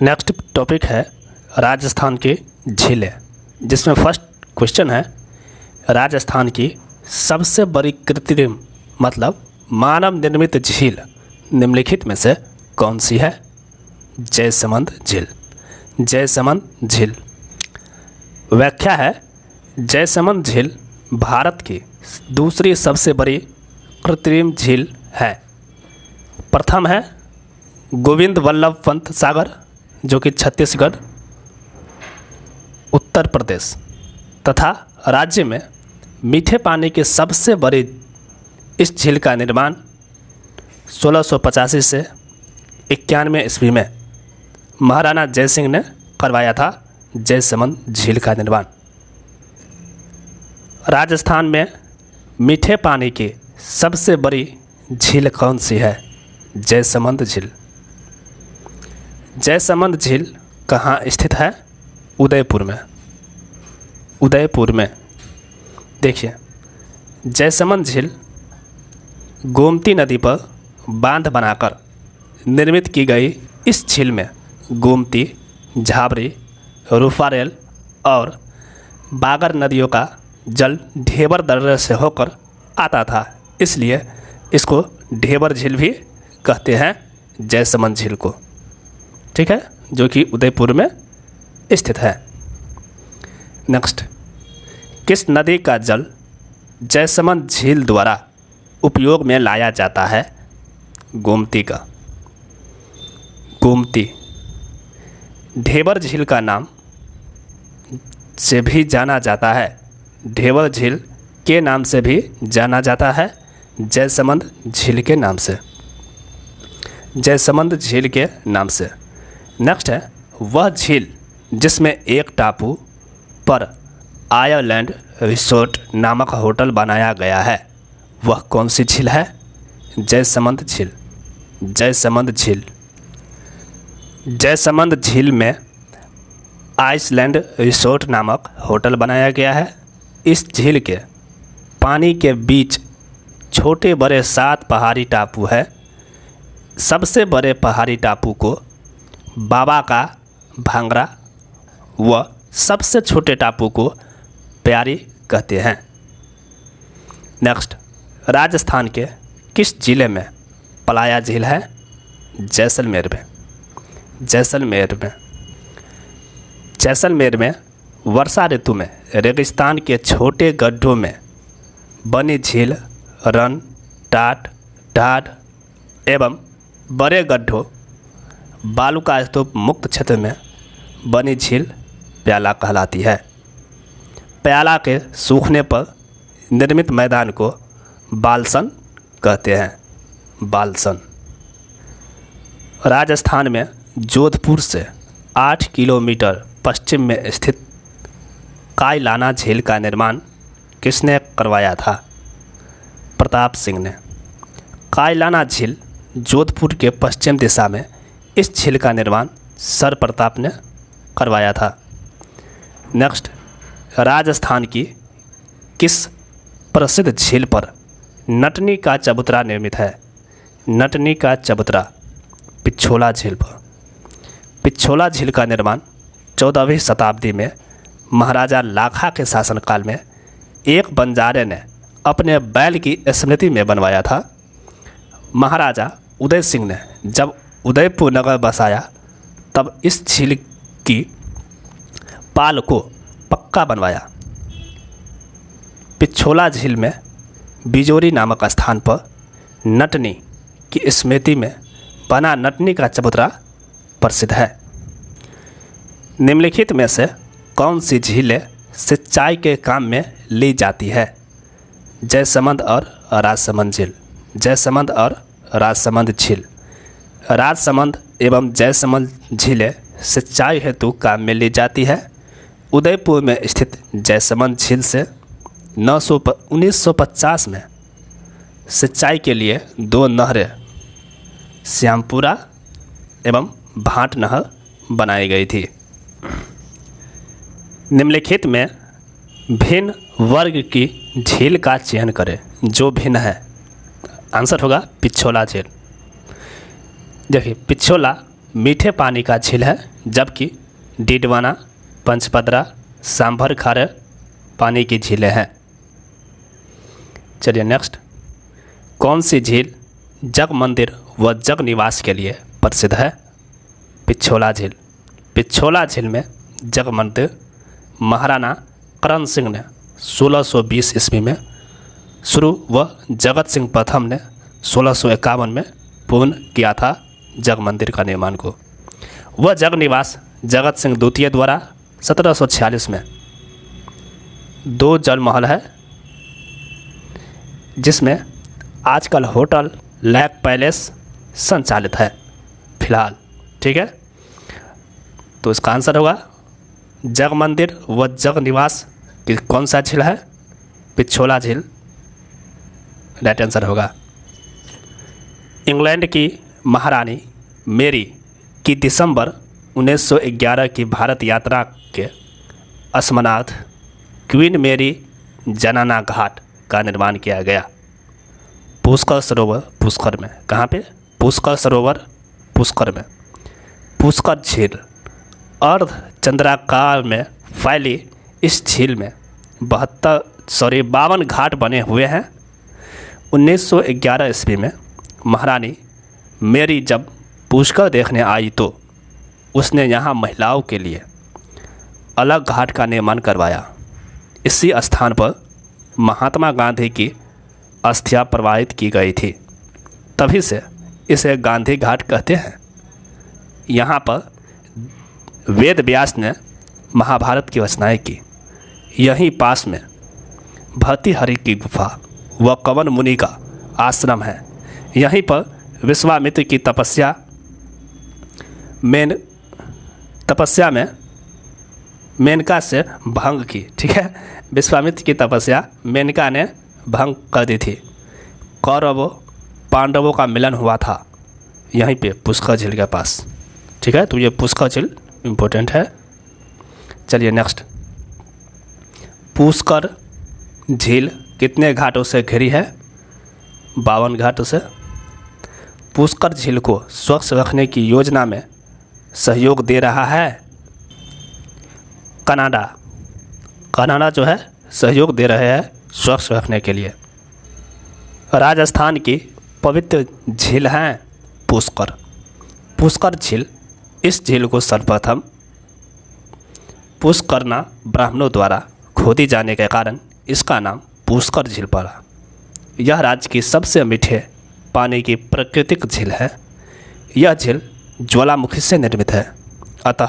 Next topic है राजस्थान की झीलें, जिसमें फर्स्ट क्वेश्चन है राजस्थान की सबसे बड़ी कृत्रिम मतलब मानव निर्मित झील निम्नलिखित में से कौन सी है? जयसमंद झील। जयसमंद झील। व्याख्या है जयसमंद झील भारत की दूसरी सबसे बड़ी कृत्रिम झील है। प्रथम है गोविंद वल्लभ पंत सागर जो कि छत्तीसगढ़ उत्तर प्रदेश तथा राज्य में मीठे पानी के सबसे बड़ी इस झील का निर्माण 1685 से 91 ईस्वी में महाराणा जयसिंह ने करवाया था। जयसमंद झील का निर्माण राजस्थान में मीठे पानी की सबसे बड़ी झील कौन सी है? जयसमंद झील। जयसमंद झील कहाँ स्थित है? उदयपुर में। उदयपुर में। देखिए, जयसमंद झील गोमती नदी पर बांध बनाकर निर्मित की गई इस झील में गोमती, झाबरी, रूपारेल और बागर नदियों का जल ढेबर दर्रे से होकर आता था, इसलिए इसको ढेबर झील भी कहते हैं, जयसमंद झील को। ठीक है, जो कि उदयपुर में स्थित है। नेक्स्ट, किस नदी का जल जयसमंद झील द्वारा उपयोग में लाया जाता है? गोमती का। गोमती। ढेबर झील का नाम से भी जाना जाता है। ढेबर झील के नाम से भी जाना जाता है, जयसमंद झील के नाम से। जयसमंद झील के नाम से। नेक्स्ट है वह झील जिसमें एक टापू पर आयरलैंड रिसोर्ट नामक होटल बनाया गया है, वह कौन सी झील है? जयसमंद झील। जयसमंद झील। जयसमंद झील में आइसलैंड रिसोर्ट नामक होटल बनाया गया है। इस झील के पानी के बीच छोटे बड़े 7 पहाड़ी टापू है। सबसे बड़े पहाड़ी टापू को बाबा का भांगरा व सबसे छोटे टापू को प्यारी कहते हैं। नेक्स्ट, राजस्थान के किस जिले में पलाया झील है? जैसलमेर में। जैसलमेर में। जैसलमेर में वर्षा ऋतु में रेगिस्तान के छोटे गड्ढों में बनी झील रन, टाट, ढाड एवं बड़े गड्ढों बालू का स्तूप मुक्त क्षेत्र में बनी झील प्याला कहलाती है। प्याला के सूखने पर निर्मित मैदान को बालसन कहते हैं। बालसन। राजस्थान में जोधपुर से 8 किलोमीटर पश्चिम में स्थित कायलाना झील का निर्माण किसने करवाया था? प्रताप सिंह ने। कायलाना झील जोधपुर के पश्चिम दिशा में इस झील का निर्माण सर प्रताप ने करवाया था। नेक्स्ट, राजस्थान की किस प्रसिद्ध झील पर नटनी का चबूतरा निर्मित है? नटनी का चबूतरा पिछोला झील पर। पिछोला झील का निर्माण 14वीं शताब्दी में महाराजा लाखा के शासनकाल में एक बंजारे ने अपने बैल की स्मृति में बनवाया था। महाराजा उदय सिंह ने जब उदयपुर नगर बसाया तब इस झील की पाल को पक्का बनवाया। पिछोला झील में बिजोरी नामक स्थान पर नटनी की स्मृति में बना नटनी का चबूतरा प्रसिद्ध है। निम्नलिखित में से कौन सी झीलें सिंचाई के काम में ली जाती है? जयसमंद और राजसमंद झील। जयसमंद और राजसमंद झील। राजसमंद एवं जयसमंद झीलें सिंचाई हेतु काम में ली जाती है। उदयपुर में स्थित जयसमंद झील से 1950 में सिंचाई के लिए 2 नहरें श्यामपुरा एवं भाट नहर बनाई गई थी। निम्नलिखित में भिन्न वर्ग की झील का चयन करें जो भिन्न है। आंसर होगा पिछोला झील। देखिए, पिछोला मीठे पानी का झील है, जबकि डिडवाना, पंचपदरा, सांभर खारे पानी की झीलें हैं। चलिए नेक्स्ट, कौन सी झील जग मंदिर व जग निवास के लिए प्रसिद्ध है? पिछोला झील। पिछोला झील में जग मंदिर महाराणा करण सिंह ने 1620 ईस्वी में शुरू व जगत सिंह प्रथम ने 1651 में पूर्ण किया था जग मंदिर का निर्माण को। वह जग निवास जगत सिंह द्वितीय द्वारा 1746 में 2 जल महल है, जिसमें आजकल होटल लैक पैलेस संचालित है फिलहाल। ठीक है, तो इसका आंसर होगा जग मंदिर व जग निवास की कौन सा झील है? पिछोला झील राइट आंसर होगा। इंग्लैंड की महारानी मेरी की दिसंबर 1911 की भारत यात्रा के स्मरणार्थ क्वीन मेरी जनाना घाट का निर्माण किया गया। पुष्कर सरोवर पुष्कर में। कहाँ पे? पुष्कर सरोवर पुष्कर में। पुष्कर झील अर्ध चंद्राकार में फैली इस झील में 52 घाट बने हुए हैं। 1911 ईस्वी में महारानी मेरी जब पुष्कर देखने आई तो उसने यहाँ महिलाओं के लिए अलग घाट का निर्माण करवाया। इसी स्थान पर महात्मा गांधी की अस्थियां प्रवाहित की गई थी, तभी से इसे गांधी घाट कहते हैं। यहाँ पर वेद व्यास ने महाभारत की रचनाएं की। यहीं पास में भर्तृहरि की गुफा व कवन मुनि का आश्रम है। यहीं पर विश्वामित्र की तपस्या में मेनका से भंग की। ठीक है, विश्वामित्र की तपस्या मेनका ने भंग कर दी थी। कौरवों पांडवों का मिलन हुआ था यहीं पे पुष्कर झील के पास। ठीक है, तो ये पुष्कर झील इम्पोर्टेंट है। चलिए नेक्स्ट, पुष्कर झील कितने घाटों से घिरी है? 52 घाटों से। पुष्कर झील को स्वच्छ रखने की योजना में सहयोग दे रहा है कनाडा। कनाडा जो है सहयोग दे रहे हैं स्वच्छ रखने के लिए। राजस्थान की पवित्र झील है पुष्कर। पुष्कर झील, इस झील को सर्वप्रथम पुष्करना ब्राह्मणों द्वारा खोदी जाने के कारण इसका नाम पुष्कर झील पड़ा। यह राज्य की सबसे मीठे पानी की प्राकृतिक झील है। यह झील ज्वालामुखी से निर्मित है, अतः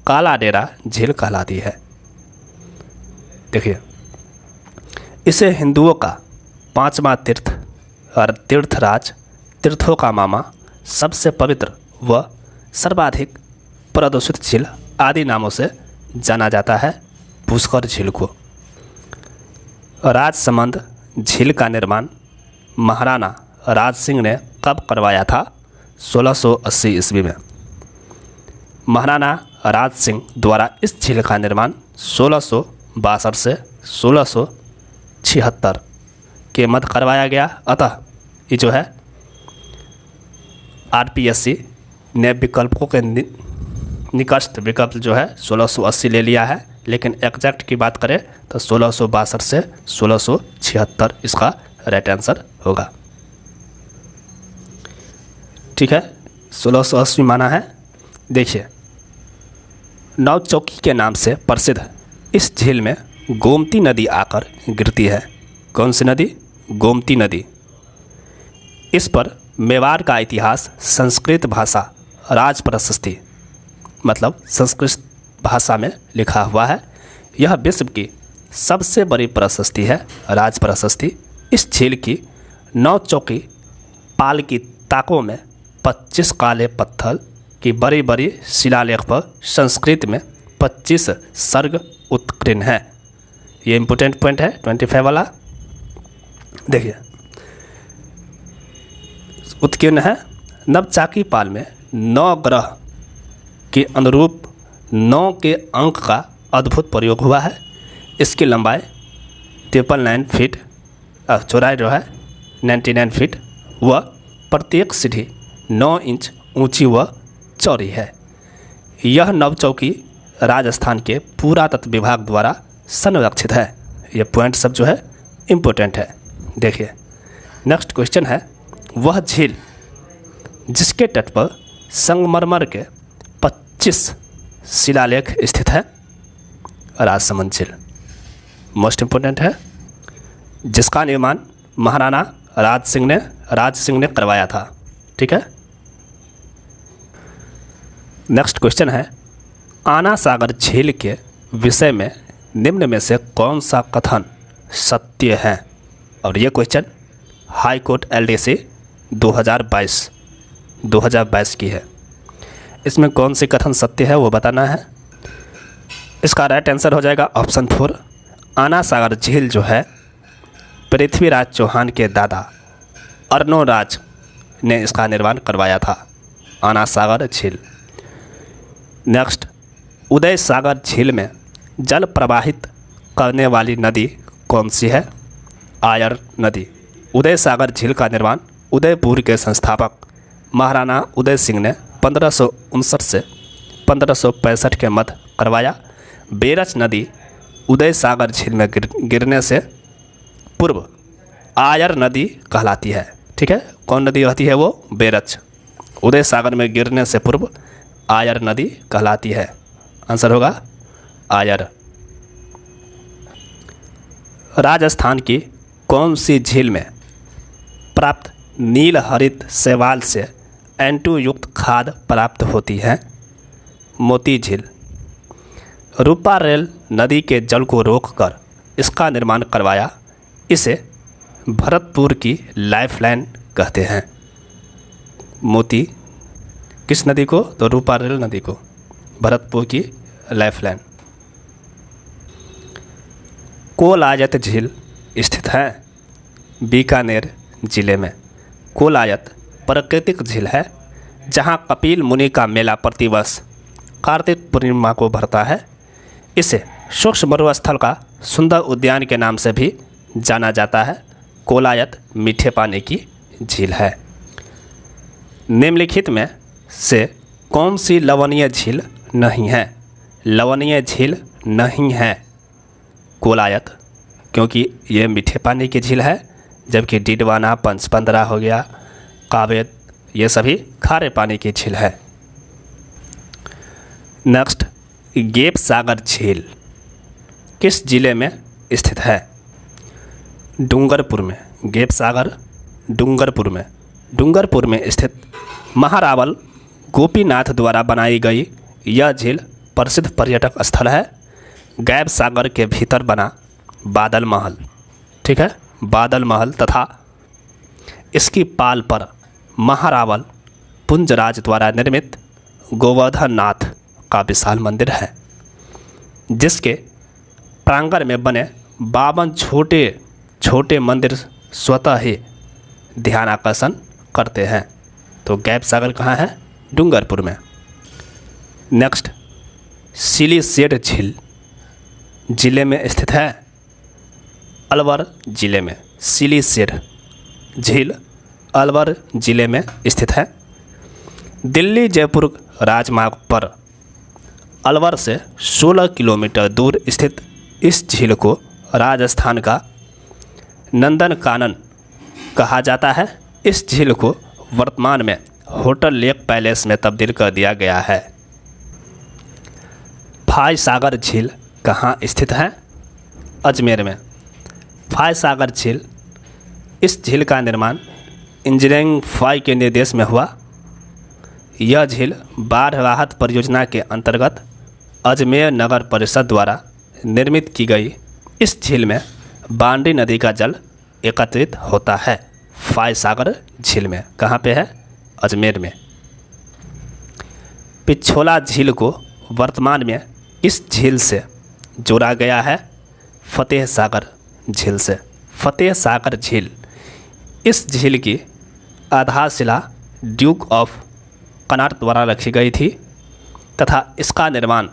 काला डेरा झील कहलाती है। देखिए, इसे हिंदुओं का 5वां तीर्थ और तीर्थराज तीर्थों का मामा, सबसे पवित्र व सर्वाधिक प्रदूषित झील आदि नामों से जाना जाता है पुष्कर झील को। राजसमंद झील का निर्माण महाराणा राज सिंह ने कब करवाया था? 1680 ईस्वी में। महाराणा राज सिंह द्वारा इस झील का निर्माण 1662 से 1676 के मध्य करवाया गया। अतः ये जो है RPSC ने विकल्पों के निकटस्थ विकल्प जो है 1680 ले लिया है, लेकिन एग्जैक्ट की बात करें तो 1662 से 1676 इसका राइट आंसर होगा। ठीक है, 1680 माना है। देखिए, नौचौकी के नाम से प्रसिद्ध इस झील में गोमती नदी आकर गिरती है। कौन सी नदी? गोमती नदी। इस पर मेवाड़ का इतिहास, संस्कृत भाषा, राज प्रशस्ति मतलब संस्कृत भाषा में लिखा हुआ है। यह विश्व की सबसे बड़ी प्रशस्ति है, राज प्रशस्ति। इस झील की नौचौकी पाल की ताकों में 25 काले पत्थर की बड़ी बड़ी शिलालेख पर संस्कृत में 25 सर्ग उत्कीर्ण है। ये इम्पोर्टेंट पॉइंट है 25 वाला। देखिए, उत्कीर्ण है। नवचाकी पाल में 9 ग्रह के अनुरूप 9 के अंक का अद्भुत प्रयोग हुआ है। इसकी लंबाई 999 फीट, चौड़ाई जो है 99 फीट व प्रत्येक सीढ़ी 9 इंच ऊंची व चौरी है। यह नवचौकी राजस्थान के पुरातत्व विभाग द्वारा संरक्षित है। ये पॉइंट सब जो है इम्पोर्टेंट है। देखिए नेक्स्ट क्वेश्चन है, वह झील जिसके तट पर संगमरमर के 25 शिलालेख स्थित है। राजसमंद झील मोस्ट इम्पोर्टेंट है, जिसका निर्माण महाराणा राज सिंह ने करवाया था। ठीक है। नेक्स्ट क्वेश्चन है, आना सागर झील के विषय में निम्न में से कौन सा कथन सत्य है। और ये क्वेश्चन हाई कोर्ट LDC 2022 की है। इसमें कौन सी कथन सत्य है वो बताना है। इसका राइट आंसर हो जाएगा ऑप्शन 4। आना सागर झील जो है पृथ्वीराज चौहान के दादा अर्नोराज ने इसका निर्माण करवाया था। आना सागर झील। नेक्स्ट, उदय सागर झील में जल प्रवाहित करने वाली नदी कौन सी है। आयर नदी। उदय सागर झील का निर्माण उदयपुर के संस्थापक महाराणा उदय सिंह ने 1559 से 1565 के मध्य करवाया। बेरच नदी उदय सागर झील में गिरने से पूर्व आयर नदी कहलाती है। ठीक है, कौन नदी रहती है वो, बेरच। उदय सागर में गिरने से पूर्व आयर नदी कहलाती है। आंसर होगा आयर। राजस्थान की कौन सी झील में प्राप्त नील हरित शैवाल से N2 युक्त खाद प्राप्त होती है। मोती झील। रूपा रेल नदी के जल को रोककर इसका निर्माण करवाया। इसे भरतपुर की लाइफलाइन कहते हैं। मोती किस नदी को, तो रूपा रेल नदी को, भरतपुर की लाइफलाइन। कोलायत झील स्थित है बीकानेर जिले में। कोलायत प्राकृतिक झील है जहां कपिल मुनि का मेला प्रतिवर्ष कार्तिक पूर्णिमा को भरता है। इसे सूक्ष्म मरुस्थल का सुंदर उद्यान के नाम से भी जाना जाता है। कोलायत मीठे पानी की झील है। निम्नलिखित में से कौन सी लवणीय झील नहीं है। लवणीय झील नहीं है कोलायत, क्योंकि ये मीठे पानी की झील है, जबकि डिडवाना, पंचपंदरा हो गया, कावेद, ये सभी खारे पानी की झील है। नेक्स्ट, गेप सागर झील किस जिले में स्थित है। डूंगरपुर में। गेप सागर डूंगरपुर में स्थित महारावल गोपीनाथ द्वारा बनाई गई यह झील प्रसिद्ध पर्यटक स्थल है। गैप सागर के भीतर बना बादल महल, ठीक है, बादल महल तथा इसकी पाल पर महारावल पुंजराज द्वारा निर्मित गोवर्धन नाथ का विशाल मंदिर है, जिसके प्रांगण में बने 52 छोटे छोटे मंदिर स्वतः ही ध्यान आकर्षण करते हैं। तो गैप सागर कहाँ है, डूंगरपुर में। नेक्स्ट, सिलीसेट झील जिले में स्थित है। अलवर जिले में। सिलीसेट झील अलवर जिले में स्थित है। दिल्ली जयपुर राजमार्ग पर अलवर से 16 किलोमीटर दूर स्थित इस झील को राजस्थान का नंदनकानन कहा जाता है। इस झील को वर्तमान में होटल लेक पैलेस में तब्दील कर दिया गया है। फाय सागर झील कहाँ स्थित है। अजमेर में। फाय सागर झील, इस झील का निर्माण इंजीनियरिंग फाय के निर्देश में हुआ। यह झील बाढ़ राहत परियोजना के अंतर्गत अजमेर नगर परिषद द्वारा निर्मित की गई। इस झील में बांडी नदी का जल एकत्रित होता है। फाय सागर झील में। कहाँ पे है, अजमेर में। पिछोला झील को वर्तमान में इस झील से जोड़ा गया है फतेह सागर झील से। फतेह सागर झील, इस झील की आधारशिला ड्यूक ऑफ कनॉट द्वारा रखी गई थी तथा इसका निर्माण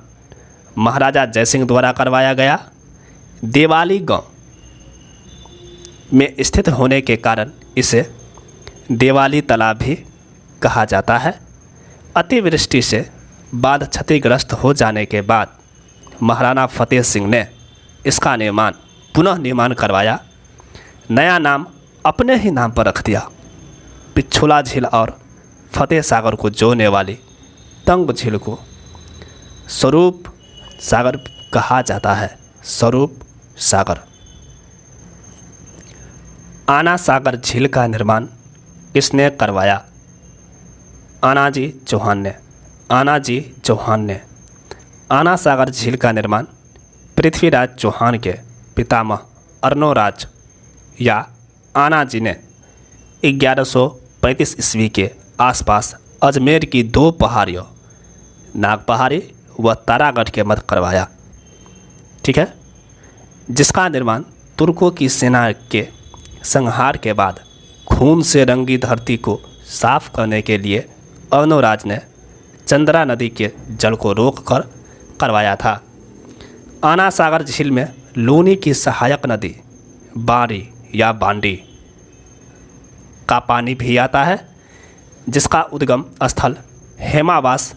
महाराजा जयसिंह द्वारा करवाया गया। देवाली गांव में स्थित होने के कारण इसे देवाली तालाब भी कहा जाता है। अतिवृष्टि से बांध क्षतिग्रस्त हो जाने के बाद महाराणा फतेह सिंह ने इसका पुनः निर्माण करवाया। नया नाम अपने ही नाम पर रख दिया। पिछोला झील और फतेह सागर को जोड़ने वाली तंग झील को स्वरूप सागर कहा जाता है। स्वरूप सागर। आना सागर झील का निर्माण किसने करवाया? आनाजी चौहान ने। आनाजी चौहान ने। आना सागर झील का निर्माण पृथ्वीराज चौहान के पितामह अर्नोराज या आना जी ने 1135 ईस्वी के आसपास अजमेर की 2 पहाड़ियों नाग पहाड़ी व तारागढ़ के मध्य करवाया। ठीक है, जिसका निर्माण तुर्कों की सेना के संहार के बाद खून से रंगी धरती को साफ करने के लिए अर्नोराज ने चंद्रा नदी के जल को रोककर करवाया था। आना सागर झील में लूनी की सहायक नदी बारी या बांडी का पानी भी आता है, जिसका उद्गम स्थल हेमावास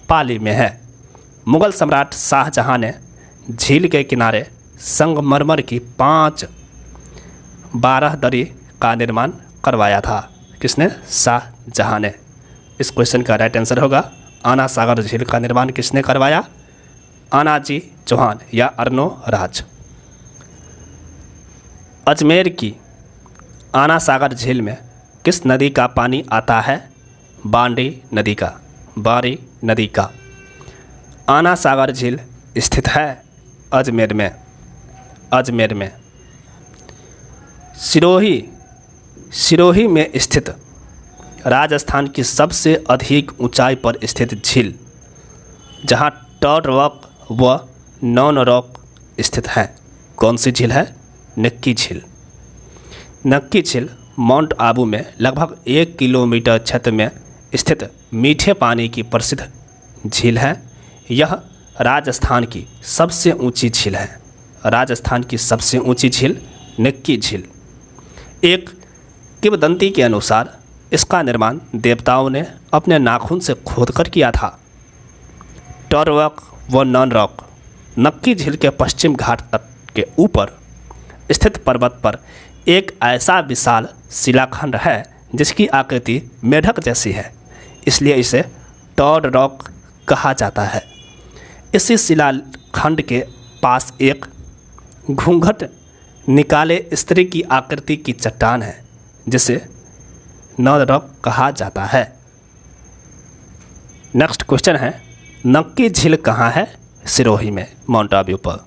पाली में है। मुगल सम्राट शाहजहां ने झील के किनारे संगमरमर की 12 दरी का निर्माण करवाया था। किसने? शाहजहां ने। इस क्वेश्चन का राइट आंसर होगा आना सागर झील का निर्माण किसने करवाया? आनाजी चौहान या अर्नोराज। अजमेर की आना सागर झील में किस नदी का पानी आता है? बांडी नदी का। बारी नदी का। आना सागर झील स्थित है अजमेर में। अजमेर में। सिरोही में स्थित राजस्थान की सबसे अधिक ऊंचाई पर स्थित झील, जहां टॉड रॉक व नॉन रॉक स्थित है। कौन सी झील है? नक्की झील। नक्की झील माउंट आबू में लगभग 1 किलोमीटर क्षेत्र में स्थित मीठे पानी की प्रसिद्ध झील है। यह राजस्थान की सबसे ऊंची झील है। राजस्थान की सबसे ऊंची झील नक्की झील। एक किंवदंती के अनुसार इसका निर्माण देवताओं ने अपने नाखून से खोदकर किया था। टॉड रॉक व नॉन रॉक नक्की झील के पश्चिम घाट तट के ऊपर स्थित पर्वत पर एक ऐसा विशाल शिलाखंड है जिसकी आकृति मेढक जैसी है, इसलिए इसे टॉड रॉक कहा जाता है। इसी शिलाखंड के पास एक घूंघट निकाले स्त्री की आकृति की चट्टान है जिसे नॉन रॉक कहा जाता है। नेक्स्ट क्वेश्चन है, नक्की झील कहाँ है? सिरोही में, माउंट आबू पर।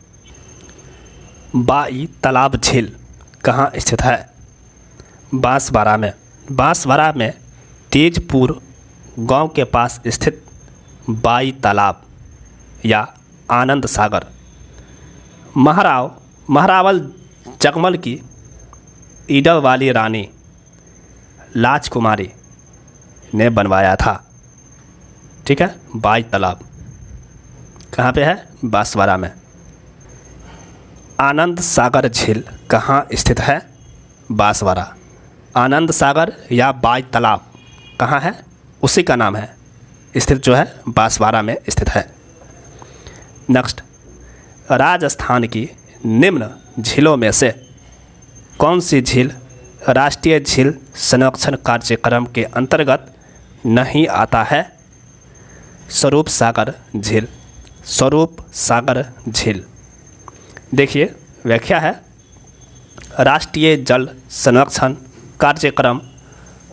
बाई तालाब झील कहाँ स्थित है? बांसवाड़ा में। बांसवाड़ा में तेजपुर गांव के पास स्थित बाई तालाब या आनंद सागर महारावल जगमल की ईडर वाली रानी लाजकुमारी ने बनवाया था। ठीक है, बाई तालाब कहाँ पे है? बांसवाड़ा में। आनंद सागर झील कहाँ स्थित है? बांसवाड़ा। आनंद सागर या बाई तालाब कहाँ है? उसी का नाम है, स्थित जो है बांसवाड़ा में स्थित है। नेक्स्ट, राजस्थान की निम्न झीलों में से कौन सी झील राष्ट्रीय झील संरक्षण कार्यक्रम के अंतर्गत नहीं आता है? स्वरूप सागर झील। स्वरूप सागर झील। देखिए व्याख्या है, राष्ट्रीय जल संरक्षण कार्यक्रम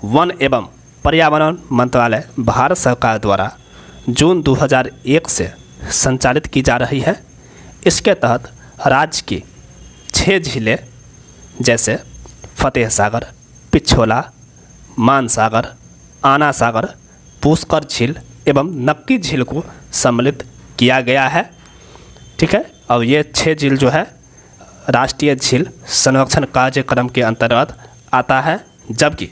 वन एवं पर्यावरण मंत्रालय भारत सरकार द्वारा जून 2001 से संचालित की जा रही है। इसके तहत राज्य की 6 झीलें जैसे फतेह सागर, पिछोला, मानसागर, आना सागर, पुष्कर झील एवं नक्की झील को सम्मिलित किया गया है। ठीक है, और ये 6 झील जो है राष्ट्रीय झील संरक्षण कार्यक्रम के अंतर्गत आता है, जबकि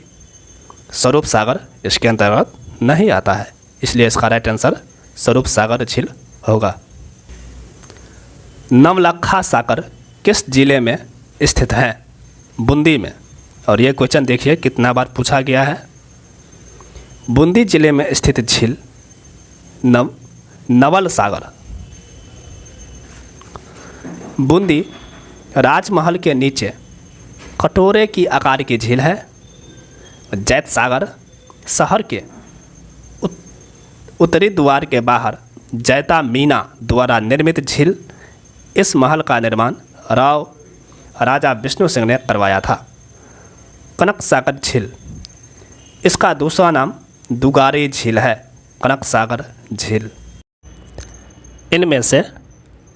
स्वरूप सागर इसके अंतर्गत नहीं आता है, इसलिए इसका राइट आंसर स्वरूप सागर झील होगा। नवलखा सागर किस जिले में स्थित है? बूंदी में। और ये क्वेश्चन देखिए कितना बार पूछा गया है। बूंदी जिले में स्थित झील नवल सागर। बूंदी राजमहल के नीचे कटोरे की आकार की झील है। जैत सागर शहर के उत्तरी द्वार के बाहर जैता मीना द्वारा निर्मित झील। इस महल का निर्माण राजा विष्णु सिंह ने करवाया था। कनक सागर झील, इसका दूसरा नाम दुगारी झील है। कनक सागर झील। इनमें से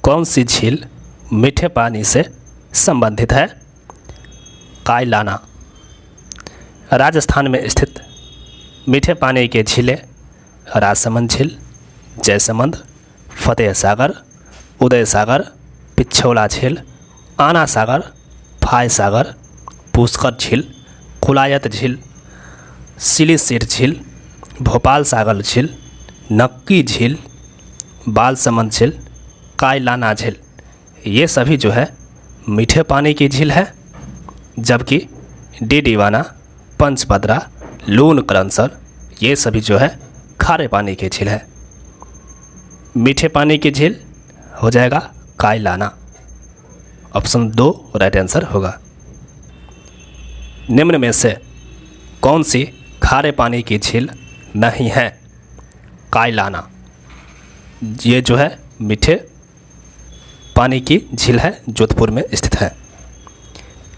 कौन सी झील मीठे पानी से संबंधित है? कायलाना राजस्थान में स्थित मीठे पानी की झीलें राजसमंद झील, जयसमंद, फतेह सागर, उदय सागर, पिछोला झील, आना सागर, फाय सागर, पुष्कर झील, कुलायत झील, सिलीसीट झील, भोपाल सागर झील, नक्की झील, बालसमंद झील, कायलाना झील, ये सभी जो है मीठे पानी की झील है। जबकि डीडीवाना, पंचपदरा, लून करंसर, ये सभी जो है खारे पानी की झील है। मीठे पानी की झील हो जाएगा कायलाना। ऑप्शन 2 राइट आंसर होगा। निम्न में से कौन सी खारे पानी की झील नहीं है? कायलाना, ये जो है मीठे पानी की झील है, जोधपुर में स्थित है।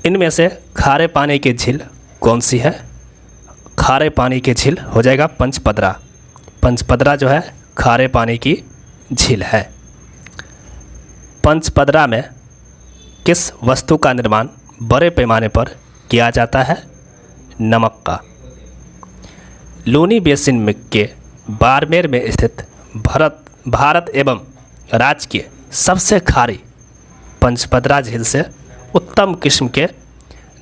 इनमें से खारे पानी की झील कौन सी है? खारे पानी की झील हो जाएगा पंचपदरा। पंचपदरा जो है खारे पानी की झील है। पंचपदरा में किस वस्तु का निर्माण बड़े पैमाने पर किया जाता है? नमक का। लूनी बेसिन में के बाड़मेर में स्थित भारत एवं राज्य के सबसे खारी पंचपदरा झील से उत्तम किस्म के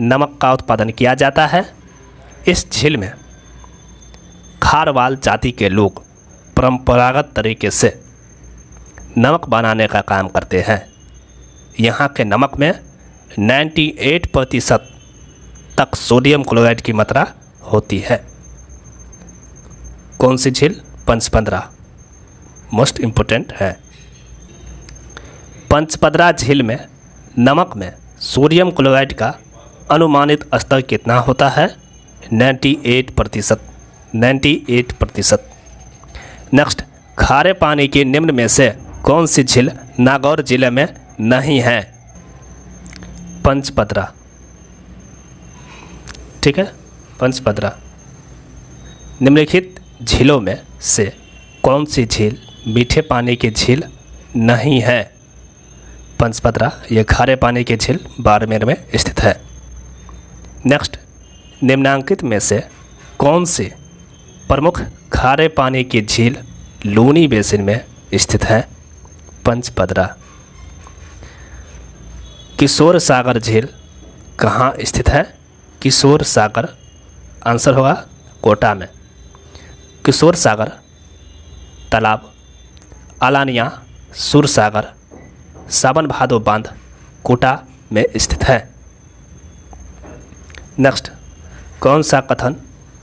नमक का उत्पादन किया जाता है। इस झील में खारवाल जाति के लोग परंपरागत तरीके से नमक बनाने का काम करते हैं। यहाँ के नमक में 98% तक सोडियम क्लोराइड की मात्रा होती है। कौन सी झील? पंचपदरा मोस्ट इम्पोर्टेंट है। पंचपदरा झील में नमक में सोडियम क्लोराइड का अनुमानित स्तर कितना होता है? 98%। नेक्स्ट, खारे पानी के निम्न में से कौन सी झील नागौर जिले में नहीं है? पंचपदरा। ठीक है, पंचपदरा। निम्नलिखित झीलों में से कौन सी झील मीठे पानी की झील नहीं है? पंचपदरा, ये खारे पानी की झील बाड़मेर में स्थित है। नेक्स्ट, निम्नांकित में से कौन सी प्रमुख खारे पानी की झील लूनी बेसिन में स्थित है? पंचपदरा। किशोर सागर झील कहाँ स्थित है? किशोर सागर आंसर होगा कोटा में। किशोर सागर तालाब आलानिया सुरसागर सावन भादो बांध कोटा में स्थित है। नेक्स्ट, कौन सा कथन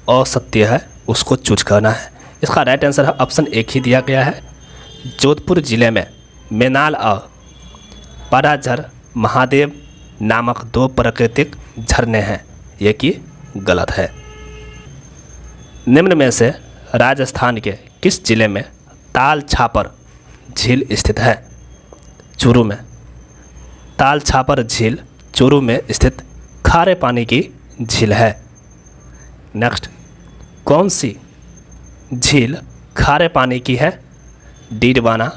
असत्य है उसको चूज करना है। इसका राइट आंसर है ऑप्शन 1 ही दिया गया है। जोधपुर जिले में मेनाल और पाराझर महादेव नामक 2 प्राकृतिक झरने हैं, ये कि गलत है। निम्न में से राजस्थान के किस जिले में ताल छापर झील स्थित है? चूरू में। ताल छापर झील चूरू में स्थित खारे पानी की झील है। नेक्स्ट, कौन सी झील खारे पानी की है? डीडवाना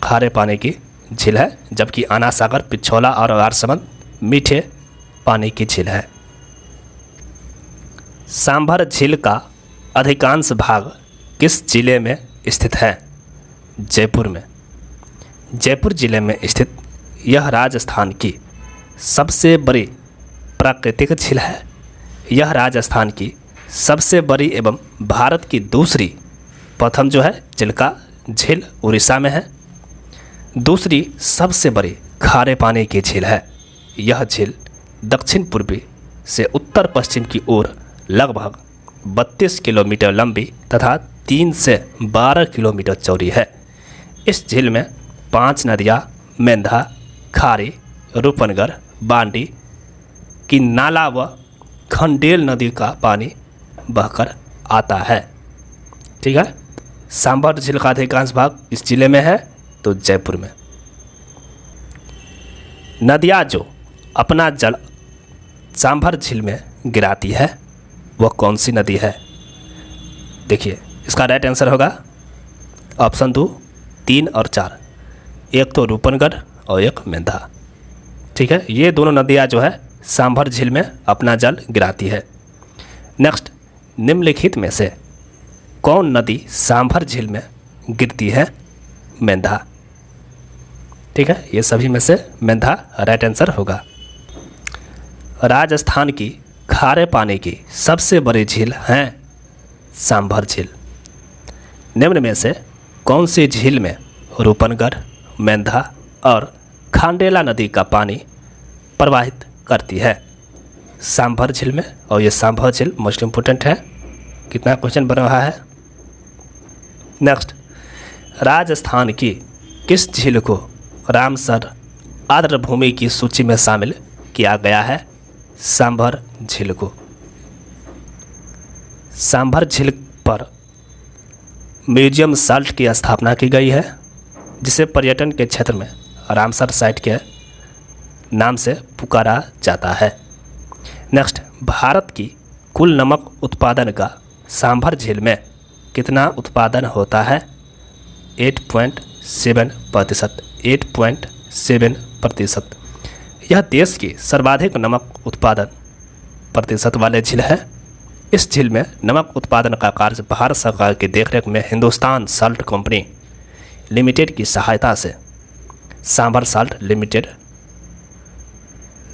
खारे पानी की झील है, जबकि आना सागर, पिछोला और राजसमंद मीठे पानी की झील है। सांभर झील का अधिकांश भाग किस जिले में स्थित है? जयपुर में। जयपुर जिले में स्थित यह राजस्थान की सबसे बड़ी प्राकृतिक झील है। यह राजस्थान की सबसे बड़ी एवं भारत की दूसरी, प्रथम जो है चिल्का झील उड़ीसा में है, दूसरी सबसे बड़ी खारे पानी की झील है। यह झील दक्षिण पूर्वी से उत्तर पश्चिम की ओर लगभग 32 किलोमीटर लंबी तथा 3 से 12 किलोमीटर चौड़ी है। इस झील में 5 नदियाँ मेंधा, खारी, रूपनगर, बांडी की नाला व खंडेल नदी का पानी बहकर आता है। ठीक है, सांभर झील का अधिकांश भाग इस जिले में है, तो जयपुर में। नदियाँ जो अपना जल सांभर झील में गिराती है वह कौन सी नदी है? देखिए, इसका राइट आंसर होगा ऑप्शन 2, 3 और 4। एक तो रूपनगर और एक मेंधा। ठीक है, ये दोनों नदियाँ जो है सांभर झील में अपना जल गिराती है। नेक्स्ट, निम्नलिखित में से कौन नदी सांभर झील में गिरती है? मेंधा। ठीक है, ये सभी में से मेंधा राइट आंसर होगा। राजस्थान की खारे पानी की सबसे बड़ी झील है सांभर झील। निम्न में से कौन सी झील में रूपनगर, मेंधा और खांडेला नदी का पानी प्रवाहित करती है? सांभर झील में। और ये सांभर झील मोस्ट इम्पोर्टेंट है, कितना क्वेश्चन बन रहा है। नेक्स्ट, राजस्थान की किस झील को रामसर आर्द्रभूमि की सूची में शामिल किया गया है? सांभर झील को। सांभर झील पर म्यूजियम साल्ट की स्थापना की गई है, जिसे पर्यटन के क्षेत्र में रामसर साइट के नाम से पुकारा जाता है। नेक्स्ट, भारत की कुल नमक उत्पादन का सांभर झील में कितना उत्पादन होता है? 8.7%। 8.7%। यह देश की सर्वाधिक नमक उत्पादन प्रतिशत वाले झील है। इस झील में नमक उत्पादन का कार्य भारत सरकार की देखरेख में हिंदुस्तान साल्ट कंपनी लिमिटेड की सहायता से सांभर साल्ट लिमिटेड,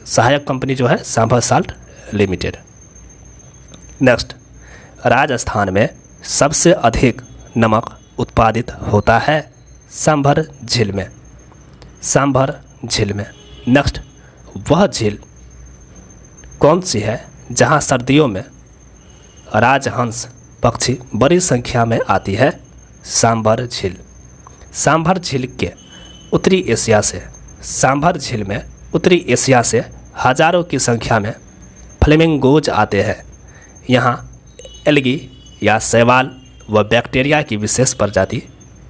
सहायक कंपनी जो है sambar salt limited. Next, Rajasthan में सबसे अधिक नमक उत्पादित होता है सांभर झील में। सांभर झील में। नेक्स्ट, वह झील कौन सी है जहां सर्दियों में राजहंस पक्षी बड़ी संख्या में आती है? सांभर झील। सांभर झील के उत्तरी एशिया से, सांभर झील में उत्तरी एशिया से हजारों की संख्या में फ्लेमिंगोज आते हैं। यहाँ एल्गी या शैवाल व बैक्टीरिया की विशेष प्रजाति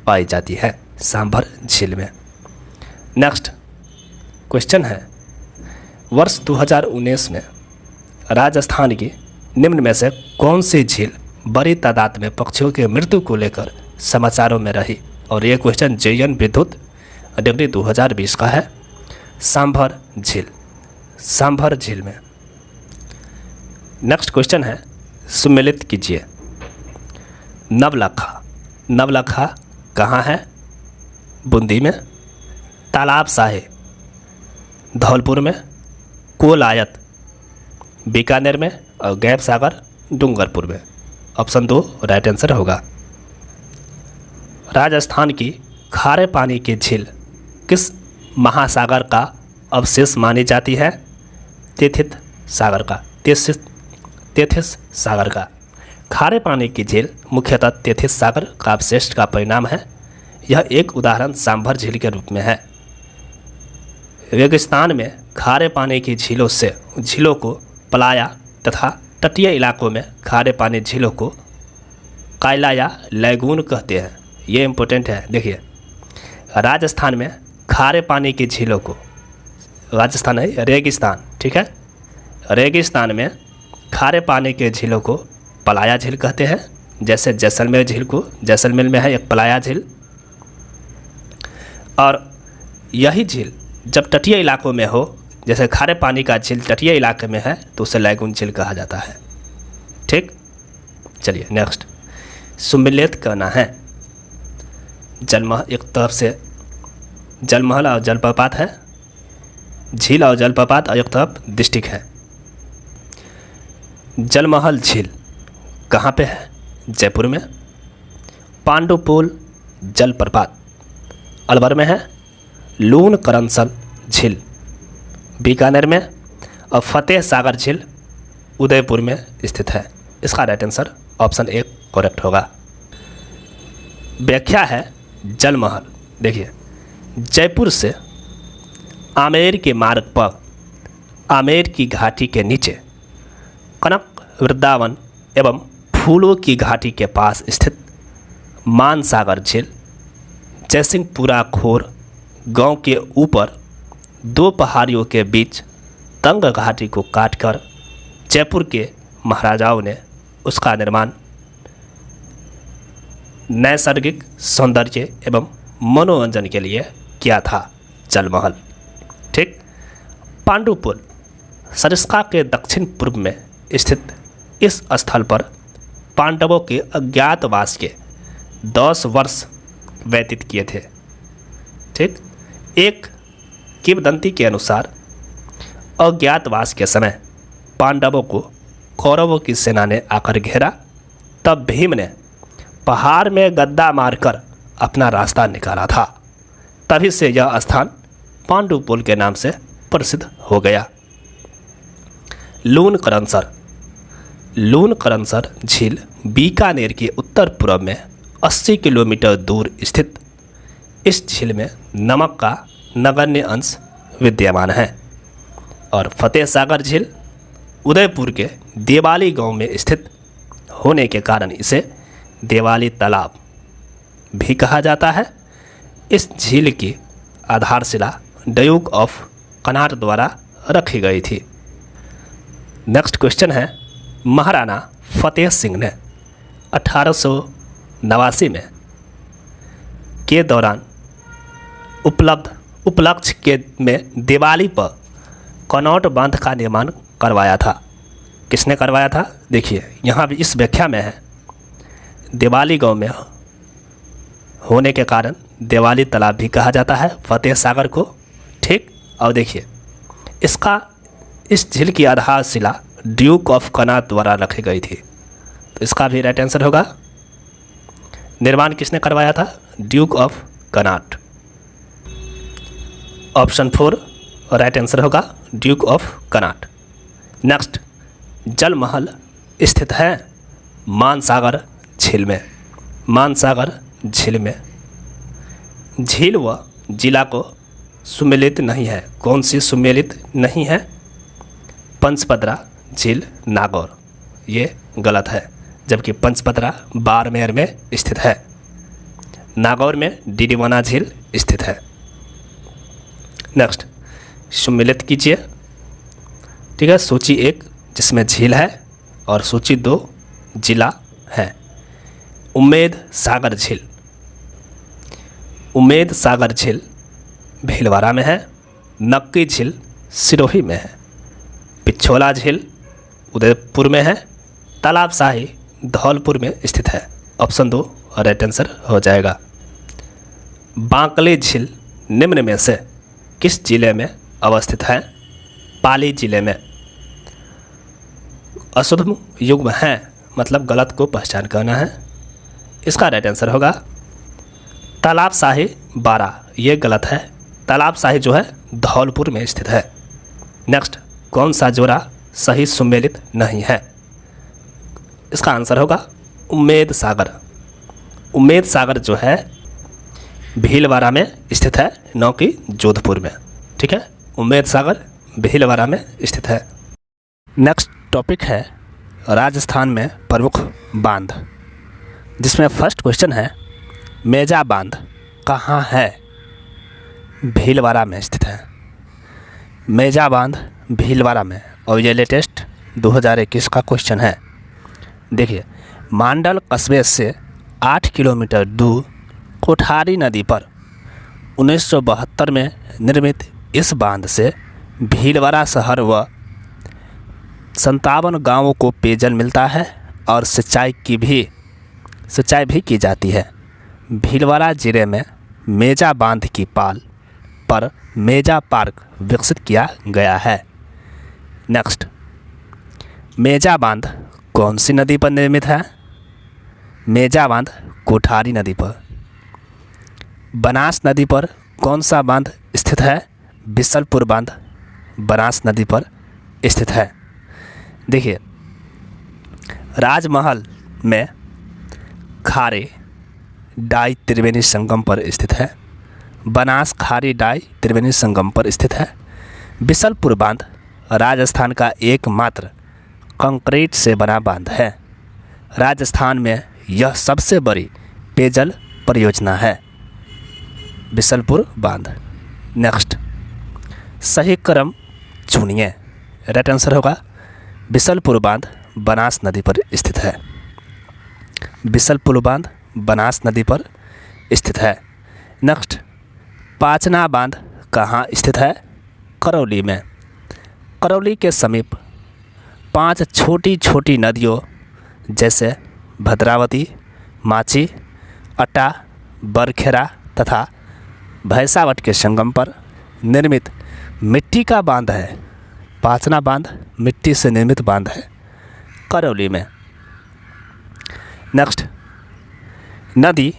पाई जाती है सांभर झील में। नेक्स्ट क्वेश्चन है, वर्ष 2019 में राजस्थान की निम्न में से कौन सी झील बड़ी तादाद में पक्षियों की मृत्यु को लेकर समाचारों में रही? और ये क्वेश्चन JN विद्युत डिग्री 2020 का है। सांभर झील। सांभर झील में। नेक्स्ट क्वेश्चन है, सुमेलित कीजिए। नवलखा। नवलखा कहाँ है? बूंदी में। तालाब शाही धौलपुर में। कोलायत बीकानेर में। और गैब सागर डूंगरपुर में। ऑप्शन 2 राइट आंसर होगा। राजस्थान की खारे पानी की झील किस महासागर का अवशेष मानी जाती है? तेथिस सागर का। तेथिस सागर का। खारे पानी की झील मुख्यतः तेथिस सागर का अवशेष का परिणाम है। यह एक उदाहरण सांभर झील के रूप में है। रेगिस्तान में खारे पानी की झीलों को पलाया तथा तटीय इलाकों में खारे पानी झीलों को कायला या लैगून कहते हैं। ये इम्पोर्टेंट है। देखिए, राजस्थान में खारे पानी की झीलों को, राजस्थान है रेगिस्तान, ठीक है, रेगिस्तान में खारे पानी के झीलों को पलाया झील कहते हैं। जैसे जैसलमेर झील को, जैसलमेर में है एक पलाया झील। और यही झील जब तटीय इलाकों में हो, जैसे खारे पानी का झील तटीय इलाके में है, तो उसे लैगून झील कहा जाता है। ठीक, चलिए नेक्स्ट। सुमेलित करना है। जलमहल एक तरफ से जलमहल और जलप्रपात है, झील और जलप्रपात और एक तरफ डिस्ट्रिक्ट है। जलमहल झील कहाँ पे है? जयपुर में। पांडुपुल जलप्रपात अलवर में है। लून करंसल झील बीकानेर में। और फतेह सागर झील उदयपुर में स्थित है। इसका राइट आंसर ऑप्शन 1 करेक्ट होगा। व्याख्या है जल महल। देखिए, जयपुर से आमेर के मार्ग पर आमेर की घाटी के नीचे कनक वृंदावन एवं फूलों की घाटी के पास स्थित मानसागर झील जयसिंहपुरा खोर गांव के ऊपर दो पहाड़ियों के बीच तंग घाटी को काटकर जयपुर के महाराजाओं ने उसका निर्माण नैसर्गिक सौंदर्य एवं मनोरंजन के लिए किया था, जल महल। ठीक। पांडुपुल सरिस्का के दक्षिण पूर्व में स्थित इस स्थल पर पांडवों के अज्ञातवास के 10 वर्ष व्यतीत किए थे। ठीक। एक किंवदंती के अनुसार अज्ञातवास के समय पांडवों को कौरवों की सेना ने आकर घेरा, तब भीम ने पहाड़ में गद्दा मारकर अपना रास्ता निकाला था। तभी से यह स्थान पांडुपुल के नाम से प्रसिद्ध हो गया। लून करनसर झील बीकानेर के उत्तर पूर्व में 80 किलोमीटर दूर स्थित इस झील में नमक का नगण्य अंश विद्यमान है। और फतेह सागर झील उदयपुर के देवाली गांव में स्थित होने के कारण इसे देवाली तालाब भी कहा जाता है। इस झील की आधारशिला ड्यूक ऑफ कनाट द्वारा रखी गई थी। नेक्स्ट क्वेश्चन है, महाराणा फतेह सिंह ने 1889 के दौरान उपलक्ष्य में दिवाली पर कनौट बांध का निर्माण करवाया था। किसने करवाया था? देखिए, यहाँ भी इस व्याख्या में है, दिवाली गांव में होने के कारण दिवाली तालाब भी कहा जाता है फतेह सागर को। ठीक। और देखिए, इस झील की आधारशिला ड्यूक ऑफ कनाट द्वारा रखी गई थी, तो इसका भी राइट आंसर होगा। निर्माण किसने करवाया था? Duke of Connaught. Option 4 right answer होगा, ड्यूक ऑफ कनाट। नेक्स्ट, जल महल स्थित है मानसागर झील में। मानसागर झील में झील व जिला को सुमेलित नहीं है। कौन सी सुमेलित नहीं है? पंचपदरा झील नागौर, ये गलत है, जबकि पंचपदरा बाड़मेर में स्थित है। नागौर में डीडीवाना झील स्थित है। नेक्स्ट, सुमेलित कीजिए। ठीक है, सूची 1 जिसमें झील है और सूची 2 जिला है। उम्मेद सागर झील। उम्मेद सागर झील भीलवाड़ा में है। नक्की झील सिरोही में है। पिछोला झील उदयपुर में है। तालाब शाही धौलपुर में स्थित है। ऑप्शन 2 राइट आंसर हो जाएगा। बांकली झील निम्न में से किस जिले में अवस्थित है? पाली जिले में। अशुद्ध युग्म है, मतलब गलत को पहचान करना है। इसका राइट आंसर होगा तालाब शाही 12, ये गलत है। तालाब शाही जो है धौलपुर में स्थित है। नेक्स्ट, कौन सा जोड़ा सही सुमेलित नहीं है? इसका आंसर होगा उम्मेद सागर। उम्मेद सागर जो है भीलवाड़ा में स्थित है, न कि जोधपुर में। ठीक है, उम्मेद सागर भीलवाड़ा में स्थित है। नेक्स्ट टॉपिक है राजस्थान में प्रमुख बांध, जिसमें फर्स्ट क्वेश्चन है, मेजा बांध कहाँ है? भीलवाड़ा में स्थित है। मेजा बांध भीलवाड़ा में, और ये लेटेस्ट 2021 का क्वेश्चन है। देखिए, मांडल कस्बे से 8 किलोमीटर दूर कोठारी नदी पर 1972 में निर्मित इस बांध से भीलवाड़ा शहर व 57 गांवों को पेयजल मिलता है और सिंचाई भी की जाती है। भीलवाड़ा जिले में मेजा बांध की पाल पर मेजा पार्क विकसित किया गया है। नेक्स्ट, मेजा बांध कौन सी नदी पर निर्मित है? मेजा बांध कोठारी नदी पर। बनास नदी पर कौन सा बांध स्थित है? बिसलपुर बांध बनास नदी पर स्थित है। देखिए, राजमहल में खारे, डाई त्रिवेणी संगम पर स्थित है। बनास खारी डाई त्रिवेणी संगम पर स्थित है। बिसलपुर बांध राजस्थान का एकमात्र कंक्रीट से बना बांध है। राजस्थान में यह सबसे बड़ी पेयजल परियोजना है, बिसलपुर बांध। नेक्स्ट, सही क्रम चुनिए। राइट आंसर होगा बिसलपुर बांध बनास नदी पर स्थित है। बिसलपुर बांध बनास नदी पर स्थित है। नेक्स्ट, पाचना बांध कहाँ स्थित है? करौली में। करौली के समीप 5 छोटी छोटी नदियों जैसे भद्रावती, माची, अट्टा, बरखेड़ा तथा भैंसावट के संगम पर निर्मित मिट्टी का बांध है। पाचना बांध मिट्टी से निर्मित बांध है करौली में। नेक्स्ट, नदी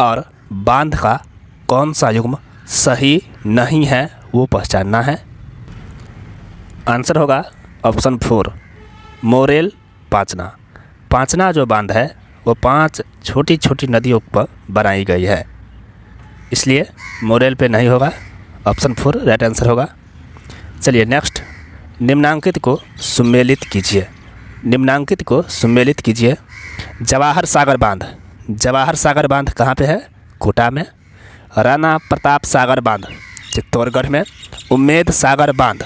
और बांध का कौन सा युग्म सही नहीं है वो पहचानना है। आंसर होगा ऑप्शन 4 मोरेल पाचना। पाचना जो बांध है वो 5 छोटी छोटी नदियों पर बनाई गई है, इसलिए मोरेल पे नहीं होगा। ऑप्शन 4 राइट आंसर होगा। चलिए नेक्स्ट, निम्नांकित को सुमेलित कीजिए। निम्नांकित को सुमेलित कीजिए। जवाहर सागर बांध। जवाहर सागर बांध कहाँ पे है? कोटा में। राणा प्रताप सागर बांध चित्तौड़गढ़ में। उम्मेद सागर बांध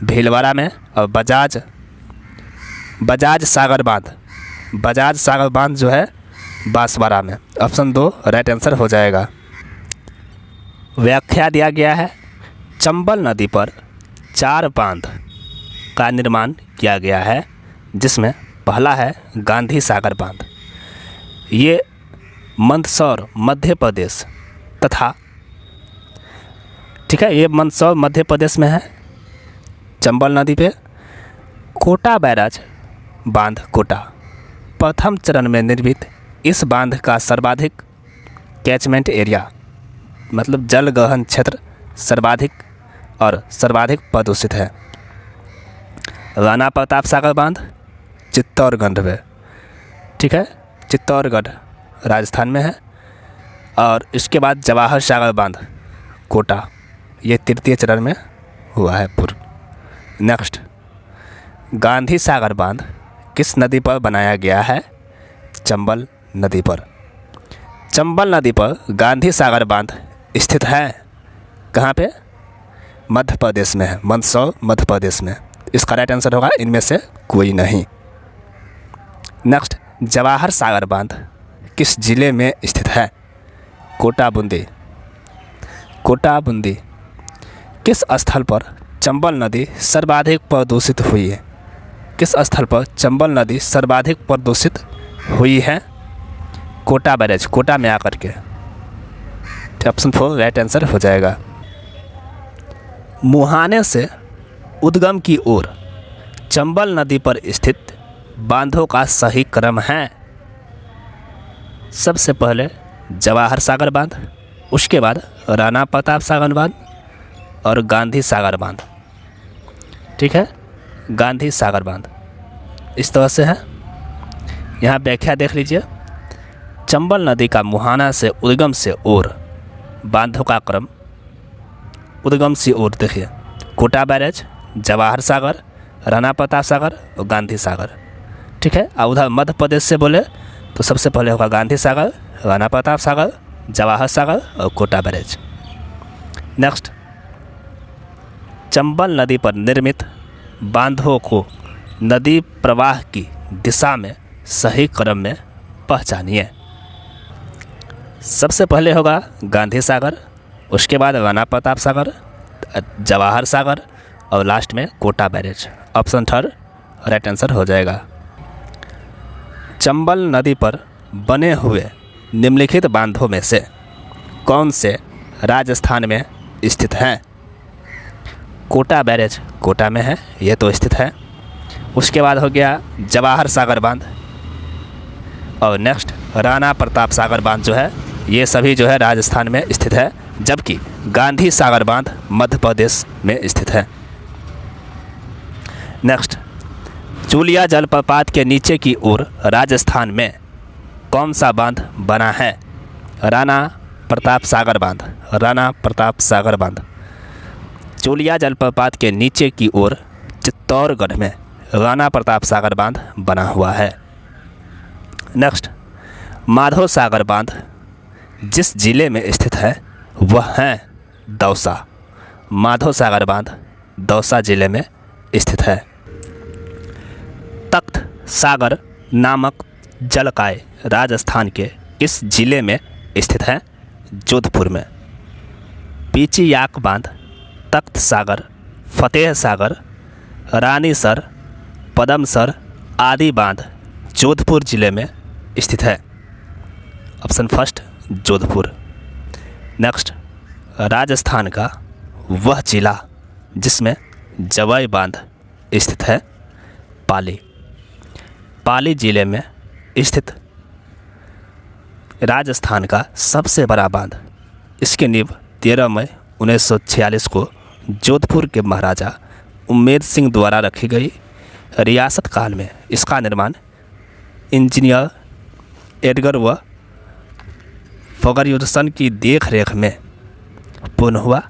भीलवाड़ा में। और बजाज सागर बांध जो है बांसवाड़ा में। ऑप्शन 2 राइट आंसर हो जाएगा। व्याख्या दिया गया है, चंबल नदी पर 4 बांध का निर्माण किया गया है, जिसमें पहला है गांधी सागर बांध। ये मंदसौर मध्य प्रदेश तथा ठीक है, ये मंदसौर मध्य प्रदेश में है चंबल नदी पे। कोटा बैराज बांध कोटा प्रथम चरण में निर्मित इस बांध का सर्वाधिक कैचमेंट एरिया मतलब जल गहन क्षेत्र सर्वाधिक प्रदूषित है। राणा प्रताप सागर बांध चित्तौड़गढ़ में, ठीक है, चित्तौड़गढ़ राजस्थान में है। और इसके बाद जवाहर सागर बांध कोटा, ये तृतीय चरण में हुआ है पूर्ण। नेक्स्ट, गांधी सागर बांध किस नदी पर बनाया गया है? चंबल नदी पर। चंबल नदी पर गांधी सागर बांध स्थित है कहाँ पे? मध्य प्रदेश में है, मंदसौर मध्य प्रदेश में। इसका राइट आंसर होगा इनमें से कोई नहीं। नेक्स्ट, जवाहर सागर बांध किस जिले में स्थित है? कोटा बूंदी। कोटा बूंदी। किस स्थल पर चंबल नदी सर्वाधिक प्रदूषित हुई है? किस स्थल पर चंबल नदी सर्वाधिक प्रदूषित हुई है? कोटा बैरेज, कोटा में आकर के। ऑप्शन 4 राइट आंसर हो जाएगा। मुहाने से उद्गम की ओर चंबल नदी पर स्थित बांधों का सही क्रम है। सबसे पहले जवाहर सागर बांध, उसके बाद राणा प्रताप सागर बांध और गांधी सागर बांध। ठीक है, गांधी सागर बांध इस तरह से है। यहाँ व्याख्या देख लीजिए। चंबल नदी का मुहाना से उद्गम से ओर बांधों का क्रम, उद्गम से ओर देखिए, कोटा बैरेज, जवाहर सागर, राणा प्रताप सागर और गांधी सागर। ठीक है, और उधर मध्य प्रदेश से बोले तो सबसे पहले होगा गांधी सागर, राणा प्रताप सागर, जवाहर सागर और कोटा बैरेज। नेक्स्ट, चंबल नदी पर निर्मित बांधों को नदी प्रवाह की दिशा में सही क्रम में पहचानिए। सबसे पहले होगा गांधी सागर, उसके बाद राणा प्रताप सागर, जवाहर सागर और लास्ट में Kota barrage. Option 3 right answer हो जाएगा। चंबल नदी पर बने हुए निम्नलिखित बांधों में से कौन से राजस्थान में स्थित हैं? कोटा बैरेज कोटा में है, ये तो स्थित है। उसके बाद हो गया जवाहर सागर बांध और नेक्स्ट राणा प्रताप सागर बांध जो है ये सभी जो है राजस्थान में स्थित है, जबकि गांधी सागर बांध मध्य प्रदेश में स्थित है। नेक्स्ट, चूलिया जलप्रपात के नीचे की ओर राजस्थान में कौन सा बांध बना है? राणा प्रताप सागर बांध, राणा प्रताप सागर बांध चोलिया जलप्रपात के नीचे की ओर चित्तौड़गढ़ में राणा प्रताप सागर बांध बना हुआ है। नेक्स्ट, माधव सागर बांध जिस जिले में स्थित है वह है दौसा। माधव सागर बांध दौसा जिले में स्थित है। तख्त सागर नामक जलकाय राजस्थान के इस जिले में स्थित है? जोधपुर में। पीचियाक बांध, तख्त सागर, फतेह सागर, रानीसर, पदमसर आदि बांध जोधपुर जिले में स्थित है। Option first Jodhpur. Next, Rajasthan का वह जिला जिसमें जवाई बांध स्थित है? पाली। पाली जिले में स्थित राजस्थान का सबसे बड़ा बांध, इसकी नींव 13 मई 1946 को जोधपुर के महाराजा उम्मेद सिंह द्वारा रखी गई। रियासत काल में इसका निर्माण इंजीनियर एडगर व फर्ग्यूसन की देखरेख में पूर्ण हुआ।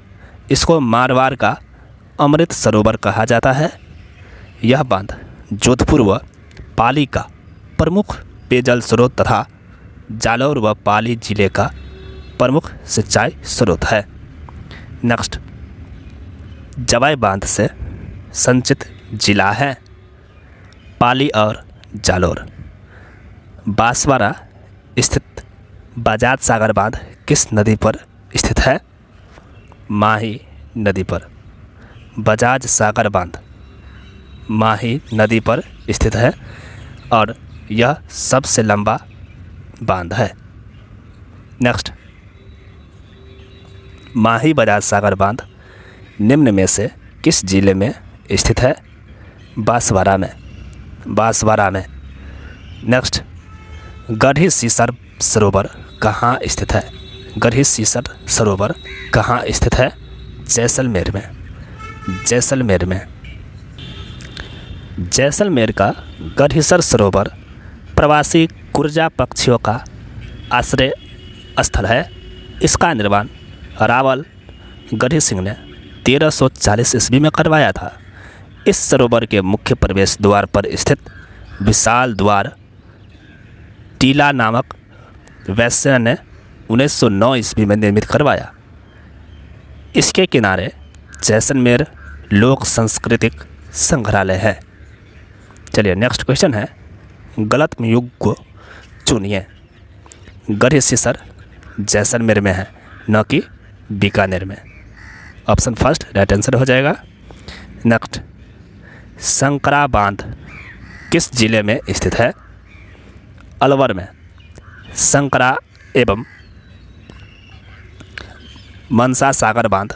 इसको मारवाड़ का अमृत सरोवर कहा जाता है। यह बांध जोधपुर व पाली का प्रमुख पेयजल स्रोत तथा जालौर व पाली जिले का प्रमुख सिंचाई स्रोत है। नेक्स्ट, जवाई बांध से संचित जिला है पाली और जालौर। बांसवाड़ा स्थित बजाज सागर बांध किस नदी पर स्थित है? माही नदी पर। बजाज सागर बांध माही नदी पर स्थित है और यह सबसे लंबा बांध है। नेक्स्ट, माही बजाज सागर बांध निम्न में से किस जिले में स्थित है? बांसवाड़ा में। बांसवाड़ा में। नेक्स्ट, गढ़ी सीसर सरोवर कहाँ स्थित है? गढ़ी सीसर सरोवर कहाँ स्थित है? जैसलमेर में। जैसलमेर में। जैसलमेर का गढ़ीसर सरोवर प्रवासी कुरजा पक्षियों का आश्रय स्थल है। इसका निर्माण रावल गढ़ी सिंह ने 1340 ईस्वी में करवाया था। इस सरोवर के मुख्य प्रवेश द्वार पर स्थित विशाल द्वार टीला नामक वैश्य ने 1909 ईस्वी में निर्मित करवाया। इसके किनारे जैसलमेर लोक सांस्कृतिक संग्रहालय है। चलिए नेक्स्ट क्वेश्चन है, गलत युग को चुनिए। गढ़ी सीसर जैसलमेर में है, न कि बीकानेर में। ऑप्शन फर्स्ट राइट आंसर हो जाएगा। नेक्स्ट, संकरा बांध किस जिले में स्थित है? अलवर में। संकरा एवं मनसा सागर बांध,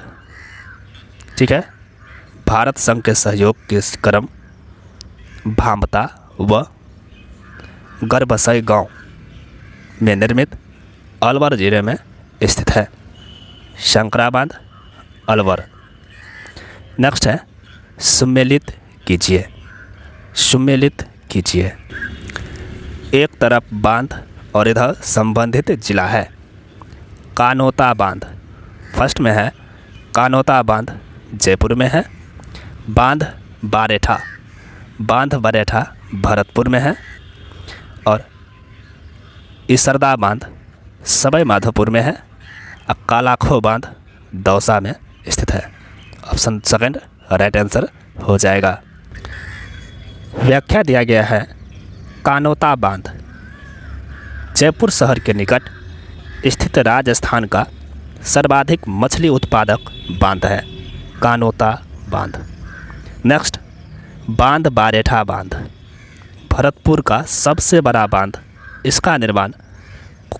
ठीक है, भारत संघ के सहयोग के क्रम भामता व गर्भसई गांव में निर्मित अलवर जिले में स्थित है। शंकरा बांध अलवर। नेक्स्ट है, सुमेलित कीजिए। सुमेलित कीजिए। एक तरफ बांध और इधर संबंधित जिला है। कानोता बांध फर्स्ट में है। कानोता बांध जयपुर में है। बांध बारेठा, बांध बरेठा भरतपुर में है। और इसरदा बांध सवाई माधोपुर में है। और कालाखो बांध दौसा में स्थित है। ऑप्शन सेकंड राइट आंसर हो जाएगा। व्याख्या दिया गया है, कानोता बांध जयपुर शहर के निकट स्थित राजस्थान का सर्वाधिक मछली उत्पादक बांध है। कानोता बांध। नेक्स्ट, बांध बारेठा बांध भरतपुर का सबसे बड़ा बांध। इसका निर्माण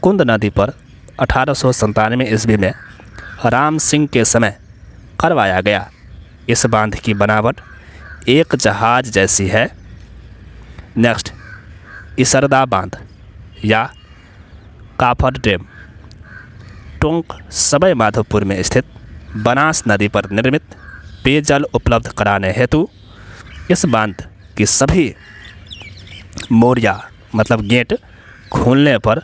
कुंद नदी पर 1897 ईस्वी में राम सिंह के समय करवाया गया। इस बांध की बनावट एक जहाज जैसी है। नेक्स्ट, इसरदा बांध या काफर डैम टोंक सवाई माधोपुर में स्थित बनास नदी पर निर्मित पेयजल उपलब्ध कराने हेतु इस बांध की सभी मोरिया मतलब गेट खोलने पर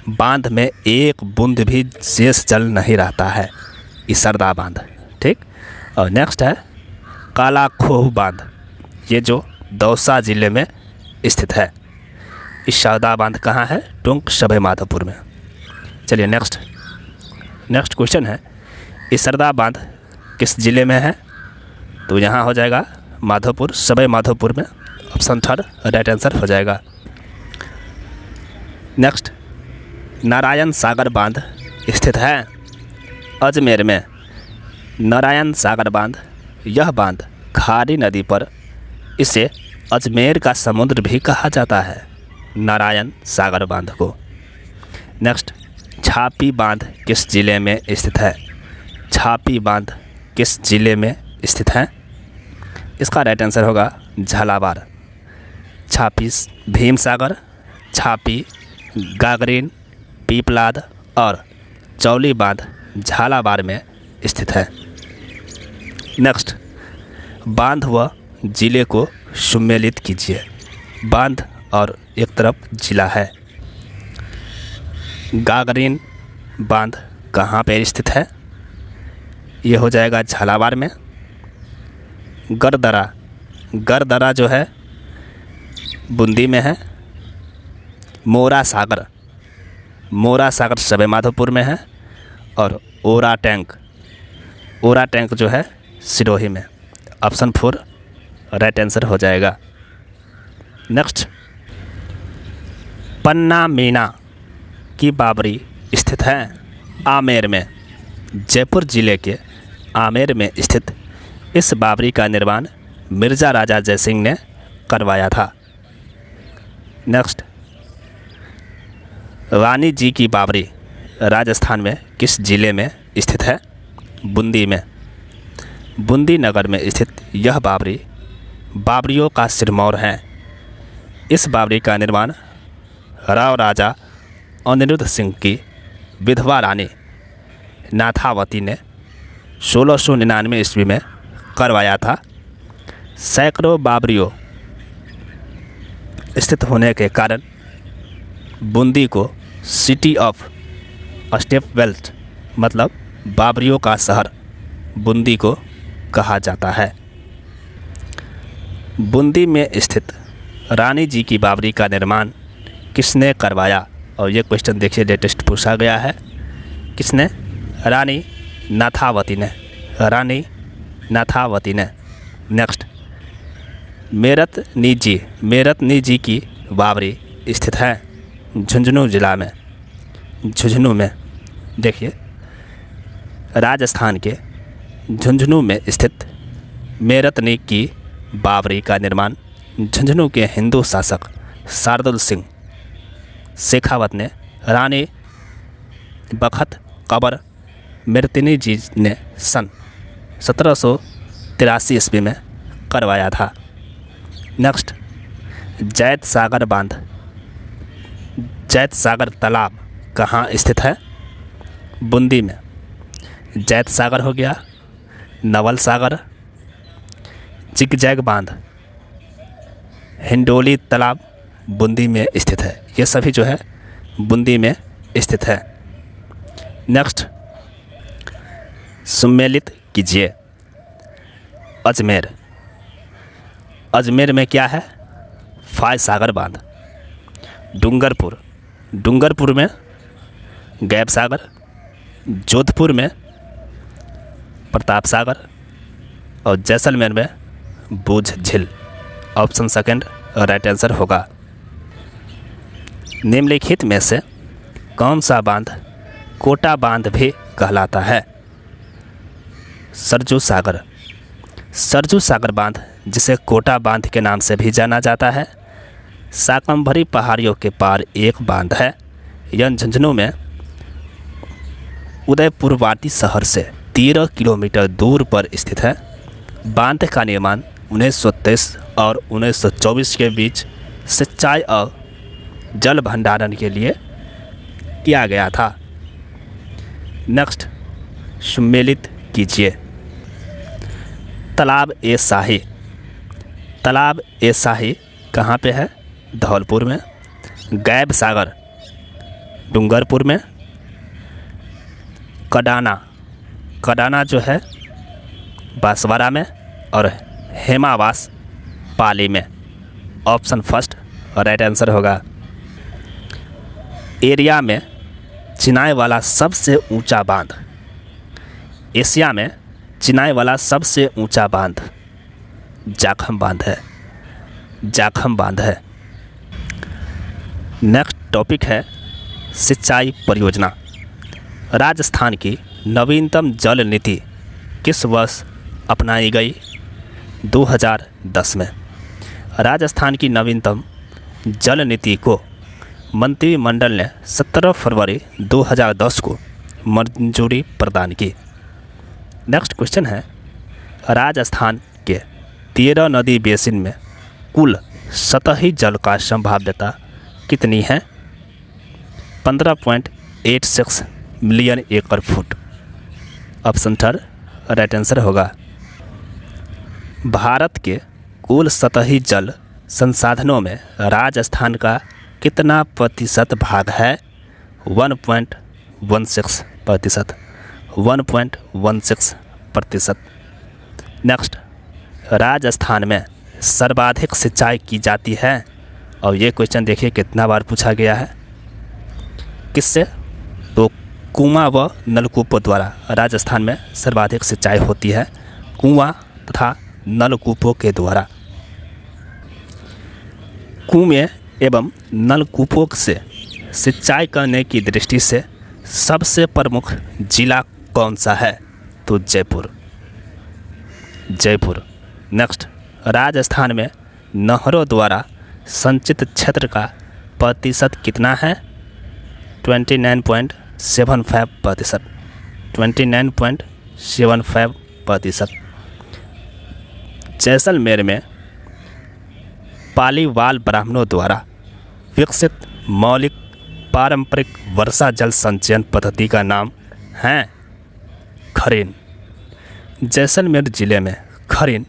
बांध में एक बूंद भी शेष जल नहीं रहता है, ये सरदा बांध। ठीक। और नेक्स्ट है काला खोह बांध, ये जो दौसा ज़िले में स्थित है। इस सरदा बांध कहाँ है? टुंक सभे माधोपुर में। चलिए नेक्स्ट क्वेश्चन है, इस सरदा बांध किस ज़िले में है? तो यहाँ हो जाएगा माधोपुर, सभे माधोपुर में। ऑप्शन थर्ड राइट आंसर हो जाएगा। नेक्स्ट, नारायण सागर बांध स्थित है अजमेर में। नारायण सागर बांध, यह बांध खारी नदी पर, इसे अजमेर का समुद्र भी कहा जाता है, नारायण सागर बांध को। नेक्स्ट, छापी बांध किस ज़िले में स्थित है? छापी बांध किस ज़िले में स्थित है? इसका राइट आंसर होगा झालावाड़। छापी भीमसागर, छापी, गागरीन, पीपलाद और चौली बांध झालावाड़ में स्थित है। नेक्स्ट, बांध व ज़िले को सम्मिलित कीजिए। बांध और एक तरफ ज़िला है। गागरीन बांध कहाँ पर स्थित है? ये हो जाएगा झालावाड़ में। गरदरा जो है बूंदी में है। मोरा सागर सभे माधोपुर में है। और ओरा टैंक जो है सिरोही में। ऑप्शन 4 राइट आंसर हो जाएगा। नेक्स्ट, पन्ना मीना की बाबरी स्थित है आमेर में। जयपुर जिले के आमेर में स्थित इस बाबरी का निर्माण मिर्ज़ा राजा जयसिंह ने करवाया था। नेक्स्ट, रानी जी की बाबरी राजस्थान में किस ज़िले में स्थित है? बूंदी में। बूंदी नगर में स्थित यह बाबरी बाबरियों का सिरमौर है। इस बाबरी का निर्माण राव राजा अनिरुद्ध सिंह की विधवा रानी नाथावती ने 1699 ईस्वी में करवाया था। सैकड़ों बाबरियों स्थित होने के कारण बूंदी को सिटी ऑफ स्टेप वेल्थ मतलब बाबरियों का शहर बूंदी को कहा जाता है। बूंदी में स्थित रानी जी की बाबरी का निर्माण किसने करवाया? और ये क्वेश्चन देखिए लेटेस्ट पूछा गया है। किसने? रानी नाथावती ने। नेक्स्ट, मेरतनी जी की बाबरी स्थित है झुंझुनू जिला में। झुंझुनू में देखिए, राजस्थान के झुंझुनू में स्थित मेरतनी की बाबरी का निर्माण झुंझुनू के हिंदू शासक शार्दुल सिंह शेखावत ने रानी बखत कबर मेरतनी जी ने सन 1783 ईस्वी में करवाया था। नेक्स्ट, जैत सागर तालाब कहाँ स्थित है? बूंदी में। जैत सागर हो गया, नवल सागर, जिगजैग बांध, हिंडोली तालाब बूंदी में स्थित है। ये सभी जो है बूंदी में स्थित है। नेक्स्ट, सम्मिलित कीजिए। अजमेर में क्या है? फाय सागर बांध। डूंगरपुर में गैब सागर, जोधपुर में प्रताप सागर और जैसलमेर में बूझ झील। ऑप्शन सेकंड राइट आंसर होगा। निम्नलिखित में से कौन सा बांध कोटा बांध भी कहलाता है? सरजू सागर बांध, जिसे कोटा बांध के नाम से भी जाना जाता है, शाकंभरी पहाड़ियों के पार एक बांध है। यह झुंझुनू में उदयपुरवाटी शहर से 13 किलोमीटर दूर पर स्थित है। बांध का निर्माण 1923 और 1924 के बीच सिंचाई और जल भंडारण के लिए किया गया था। नेक्स्ट, सम्मिलित कीजिए। तालाब ए शाही कहाँ पे है? धौलपुर में। गैब डूंगरपुर में, कडाना जो है बांसवाड़ा में, और हेमावास पाली में। ऑप्शन फर्स्ट राइट आंसर होगा। एरिया में चिनाई वाला सबसे ऊंचा बांध, एशिया में चिनाई वाला सबसे ऊंचा बांध जाखम बांध है। नेक्स्ट टॉपिक है सिंचाई परियोजना। राजस्थान की नवीनतम जल नीति किस वर्ष अपनाई गई? 2010 में। राजस्थान की नवीनतम जल नीति को मंत्रिमंडल ने 17 फरवरी 2010 को मंजूरी प्रदान की। नेक्स्ट क्वेश्चन है राजस्थान के 13 नदी बेसिन में कुल सतही जल का संभाव्यता कितनी है? 15.86 मिलियन एकड़ foot. Option third right answer होगा। भारत के कुल सतही जल संसाधनों में राजस्थान का कितना प्रतिशत भाग है? 1.16%। नेक्स्ट, राजस्थान में सर्वाधिक सिंचाई की जाती है, और ये क्वेश्चन देखिए कितना बार पूछा गया है। किससे? तो कुआं व नलकूपों द्वारा राजस्थान में सर्वाधिक सिंचाई होती है, कुआं तथा नलकूपों के द्वारा। कुएं एवं नलकूपों से सिंचाई करने की दृष्टि से सबसे प्रमुख जिला कौन सा है? तो जयपुर। नेक्स्ट, राजस्थान में नहरों द्वारा संचित क्षेत्र का प्रतिशत कितना है? 29.75%। जैसलमेर में पालीवाल ब्राह्मणों द्वारा विकसित मौलिक पारंपरिक वर्षा जल संचयन पद्धति का नाम है खरीन। जैसलमेर जिले में खरीन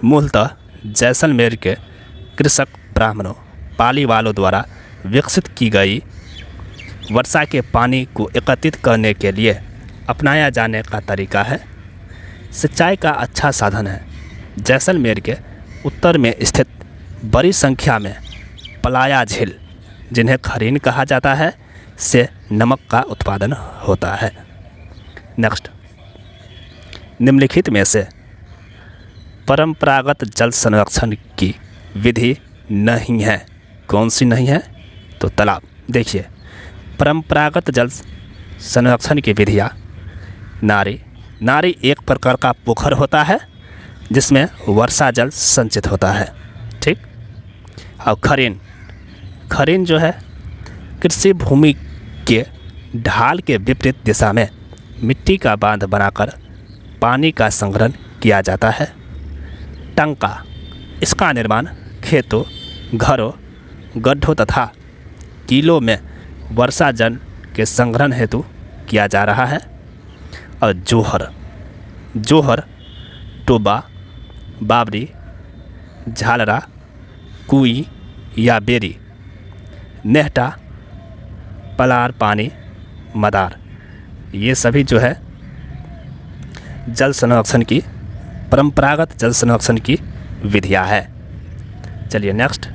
मूलतः जैसलमेर के कृषक ब्राह्मणों पालीवालों द्वारा विकसित की गई वर्षा के पानी को एकत्रित करने के लिए अपनाया जाने का तरीका है। सिंचाई का अच्छा साधन है। जैसलमेर के उत्तर में स्थित बड़ी संख्या में पलाया झील, जिन्हें खरीन कहा जाता है, से नमक का उत्पादन होता है। नेक्स्ट, निम्नलिखित में से परंपरागत जल संरक्षण की विधि नहीं है। कौन सी नहीं है? तो तालाब। देखिए, परंपरागत जल संरक्षण की विधियाँ नारी एक प्रकार का पोखर होता है जिसमें वर्षा जल संचित होता है, ठीक। और खरीन जो है कृषि भूमि के ढाल के विपरीत दिशा में मिट्टी का बांध बनाकर पानी का संग्रहण किया जाता है। टंका, इसका निर्माण खेतों, घरों, गड्ढों तथा कीलों में वर्षा जल के संग्रहण हेतु किया जा रहा है। और जोहर टोबा, बाबरी, झालरा, कुई या बेरी, नेहटा, पलार पानी, मदार, ये सभी जो है जल संरक्षण की परंपरागत जल संरक्षण की विधियाँ है। चलिए नेक्स्ट,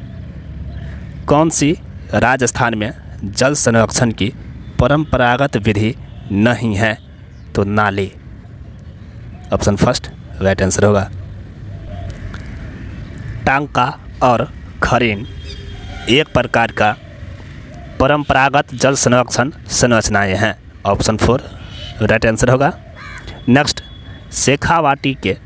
कौन सी राजस्थान में जल संरक्षण की परंपरागत विधि नहीं है? तो नाली। ऑप्शन फर्स्ट राइट आंसर होगा। टांका और खरीन एक प्रकार का परंपरागत जल संरक्षण संरचनाएं हैं। ऑप्शन 4 राइट आंसर होगा। नेक्स्ट, शेखावाटी के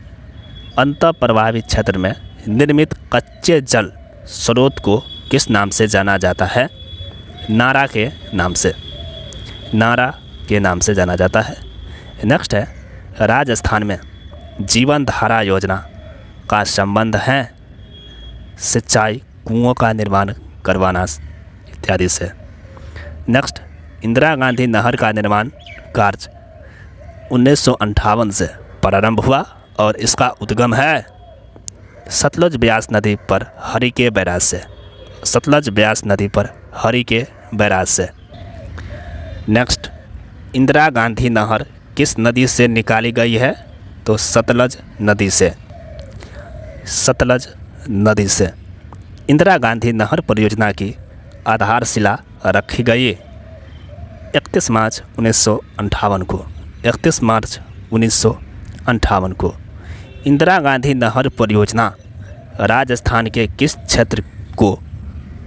अंतःप्रवाही क्षेत्र में निर्मित कच्चे जल स्रोत को किस नाम से जाना जाता है? नारा के नाम से जाना जाता है। नेक्स्ट है, राजस्थान में जीवन धारा योजना का संबंध है सिंचाई कुओं का निर्माण करवाना इत्यादि से। नेक्स्ट, इंदिरा गांधी नहर का निर्माण कार्य 1958 से प्रारंभ हुआ और इसका उद्गम है सतलुज ब्यास नदी पर हरिके बैराज से। नेक्स्ट, इंदिरा गांधी नहर किस नदी से निकाली गई है? तो सतलज नदी से, सतलज नदी से। इंदिरा गांधी नहर परियोजना की आधारशिला रखी गई 31 मार्च 1958 को, 31 मार्च 1958 को। इंदिरा गांधी नहर परियोजना राजस्थान के किस क्षेत्र को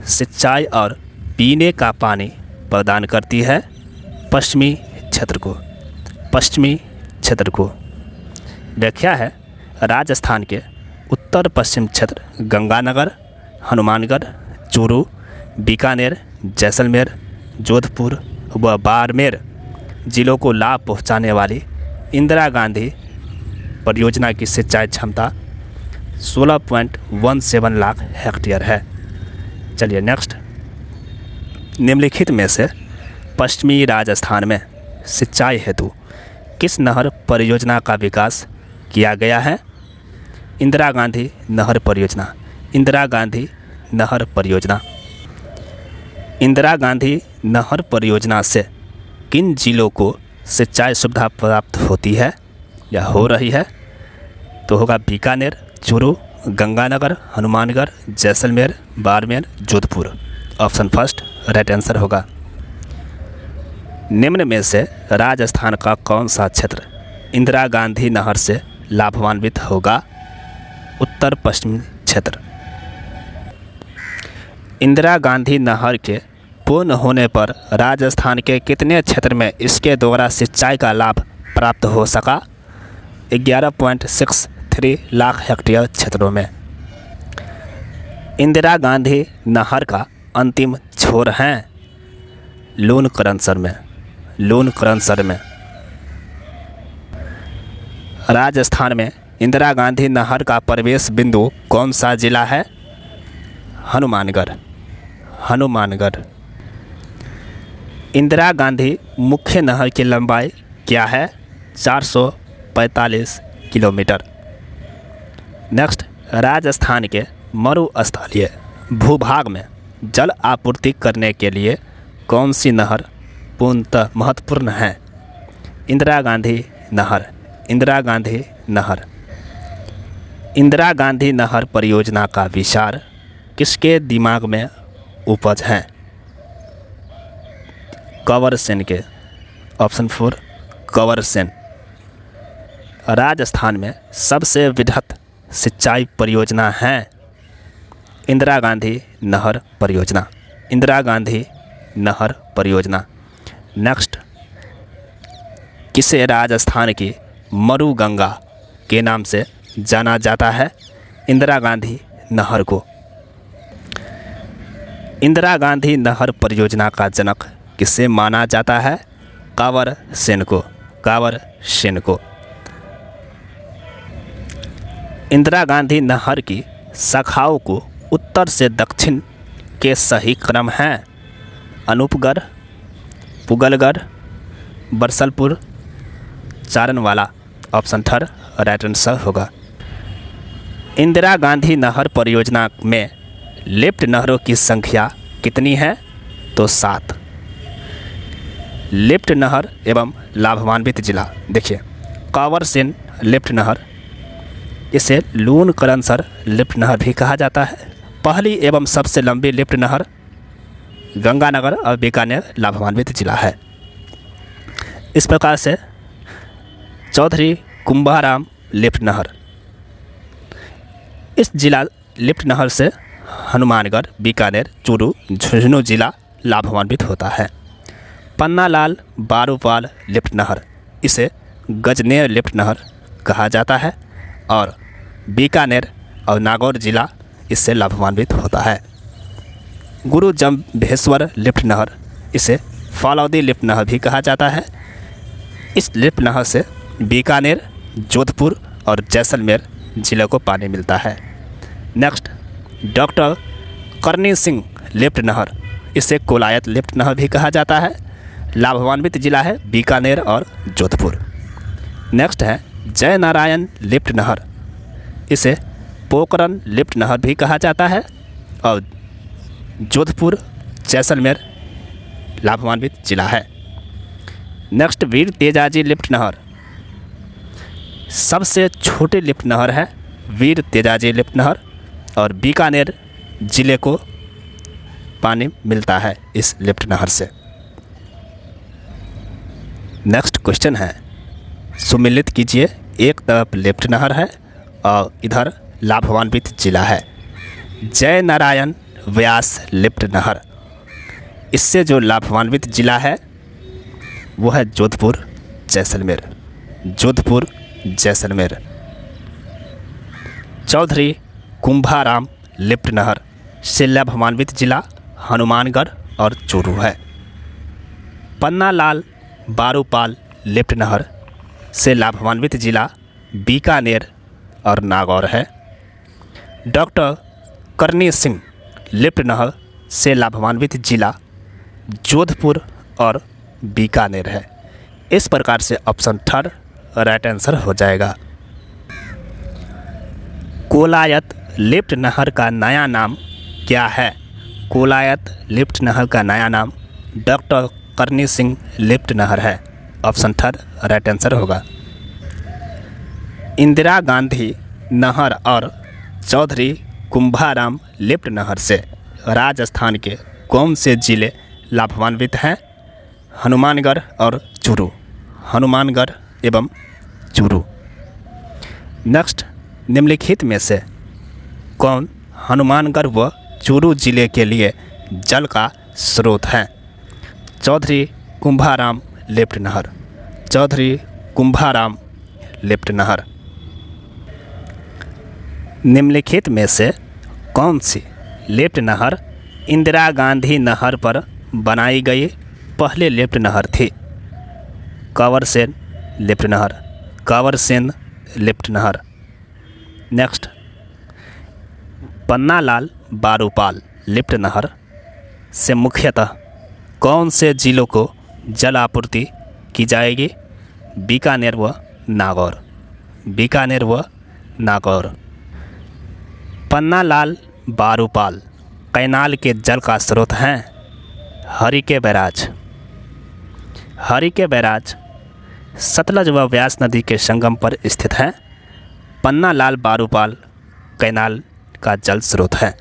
सिंचाई और पीने का पानी प्रदान करती है? पश्चिमी क्षेत्र को, पश्चिमी क्षेत्र को। व्याख्या है, राजस्थान के उत्तर पश्चिम क्षेत्र गंगानगर, हनुमानगढ़, चूरू, बीकानेर, जैसलमेर, जोधपुर व बाड़मेर जिलों को लाभ पहुंचाने वाली इंदिरा गांधी परियोजना की सिंचाई क्षमता 16.17 लाख हेक्टेयर है। चलिए नेक्स्ट, निम्नलिखित में से पश्चिमी राजस्थान में सिंचाई हेतु किस नहर परियोजना का विकास किया गया है? इंदिरा गांधी नहर परियोजना, इंदिरा गांधी नहर परियोजना। इंदिरा गांधी नहर परियोजना से किन जिलों को सिंचाई सुविधा प्राप्त होती है या हो रही है? तो होगा Bikaner, Churu, Ganganagar, Hanumangarh, Jaisalmer, Barmer, Jodhpur. Option first right answer होगा। निम्न में से राजस्थान का कौन सा क्षेत्र इंदिरा गांधी नहर से लाभान्वित होगा? उत्तर पश्चिमी क्षेत्र। इंदिरा गांधी नहर के पूर्ण होने पर राजस्थान के कितने क्षेत्र में इसके द्वारा सिंचाई का लाभ प्राप्त हो सका? 11.63 लाख हेक्टेयर क्षेत्रों में। इंदिरा गांधी नहर का अंतिम छोर है लूनकरनसर में, लूनकरनसर में। राजस्थान में इंदिरा गांधी नहर का प्रवेश बिंदु कौन सा जिला है? हनुमानगढ़, हनुमानगढ़। इंदिरा गांधी मुख्य नहर की लंबाई क्या है? 445 किलोमीटर। नेक्स्ट, राजस्थान के मरुस्थलीय भूभाग में जल आपूर्ति करने के लिए कौन सी नहर पूर्णतः महत्वपूर्ण है? इंदिरा गांधी नहर, इंदिरा गांधी नहर। इंदिरा गांधी नहर परियोजना का विचार किसके दिमाग में उपज है? कंवर सेन के। ऑप्शन 4 कंवर सेन। राजस्थान में सबसे वृहत सिंचाई परियोजना है इंदिरा गांधी नहर परियोजना, इंदिरा गांधी नहर परियोजना। नेक्स्ट, किसे राजस्थान की मरु गंगा के नाम से जाना जाता है? इंदिरा गांधी नहर को। इंदिरा गांधी नहर परियोजना का जनक किसे माना जाता है? कंवर सेन को, कंवर सेन को। इंदिरा गांधी नहर की शाखाओं को उत्तर से दक्षिण के सही क्रम हैं? Anupgarh, Pugalgarh, Barsalpur, Charanwala. Option third right answer होगा। इंदिरा गांधी नहर परियोजना में लिफ्ट नहरों की संख्या कितनी है? तो 7। लिफ्ट नहर एवं लाभान्वित जिला देखिए, कंवर सेन लिफ्ट नहर, इसे लूनकरनसर लिफ्ट नहर भी कहा जाता है। पहली एवं सबसे लंबी लिफ्ट नहर गंगानगर और बीकानेर लाभान्वित जिला है। इस प्रकार से चौधरी कुंभाराम लिफ्ट नहर, इस जिला लिफ्ट नहर से हनुमानगढ़, बीकानेर, चूरू, झुंझुनू जिला लाभान्वित होता है। पन्नालाल बारूपाल लिफ्ट नहर, इसे गजनेर लिफ्ट नहर कहा जाता है और बीकानेर और नागौर जिला इससे लाभान्वित होता है। गुरु जम्भेश्वर लिफ्ट नहर, इसे फालौदी लिफ्ट नहर भी कहा जाता है। इस लिफ्ट नहर से बीकानेर, जोधपुर और जैसलमेर जिले को पानी मिलता है। नेक्स्ट, डॉक्टर करनी सिंह लिफ्ट नहर, इसे कोलायत लिफ्ट नहर भी कहा जाता है। लाभान्वित जिला है बीकानेर और जोधपुर। नेक्स्ट है जय नारायण लिफ्ट नहर, इसे पोखरन लिफ्ट नहर भी कहा जाता है और जोधपुर, जैसलमेर लाभान्वित जिला है। नेक्स्ट, वीर तेजाजी लिफ्ट नहर सबसे छोटी लिफ्ट नहर है वीर तेजाजी लिफ्ट नहर, और बीकानेर ज़िले को पानी मिलता है इस लिफ्ट नहर से। नेक्स्ट क्वेश्चन है, सुमिलित कीजिए, एक तरफ लिफ्ट नहर है और इधर लाभान्वित जिला है। जय नारायण व्यास लिफ्ट नहर, इससे जो लाभान्वित जिला है वो है जोधपुर जैसलमेर, जोधपुर जैसलमेर। चौधरी कुंभाराम लिफ्ट नहर से लाभान्वित जिला हनुमानगढ़ और चूरू है। पन्ना लाल बारूपाल लिफ्ट नहर से लाभान्वित जिला बीकानेर और नागौर है। डॉक्टर करनी सिंह लिफ्ट नहर से लाभान्वित जिला जोधपुर और बीकानेर है। इस प्रकार से ऑप्शन थर्ड राइट आंसर हो जाएगा। कोलायत लिफ्ट नहर का नया नाम क्या है? कोलायत लिफ्ट नहर का नया नाम डॉक्टर करनी सिंह लिफ्ट नहर है। ऑप्शन थर्ड राइट आंसर होगा। इंदिरा गांधी नहर और चौधरी कुंभाराम लिफ्ट नहर से राजस्थान के कौन से जिले लाभान्वित हैं? हनुमानगढ़ और चूरू, हनुमानगढ़ एवं चूरू। नेक्स्ट, निम्नलिखित में से कौन हनुमानगढ़ व चूरू जिले के लिए जल का स्रोत है? चौधरी कुंभाराम लिफ्ट नहर, चौधरी कुंभाराम लिफ्ट नहर। निम्नलिखित में से कौन सी लिफ्ट नहर इंदिरा गांधी नहर पर बनाई गई पहली लिफ्ट नहर थी? कंवरसेन लिफ्ट नहर, कंवरसेन लिफ्ट नहर। नेक्स्ट, पन्नालाल बारूपाल लिफ्ट नहर से मुख्यतः कौन से जिलों को जल आपूर्ति की जाएगी? बीकानेर व नागौर, बीकानेर व नागौर। पन्नालाल बारूपाल कैनाल के जल का स्रोत हैं हरिके बैराज, हरिके बैराज सतलज व व्यास नदी के संगम पर स्थित है। पन्नालाल बारूपाल कैनाल का जल स्रोत है।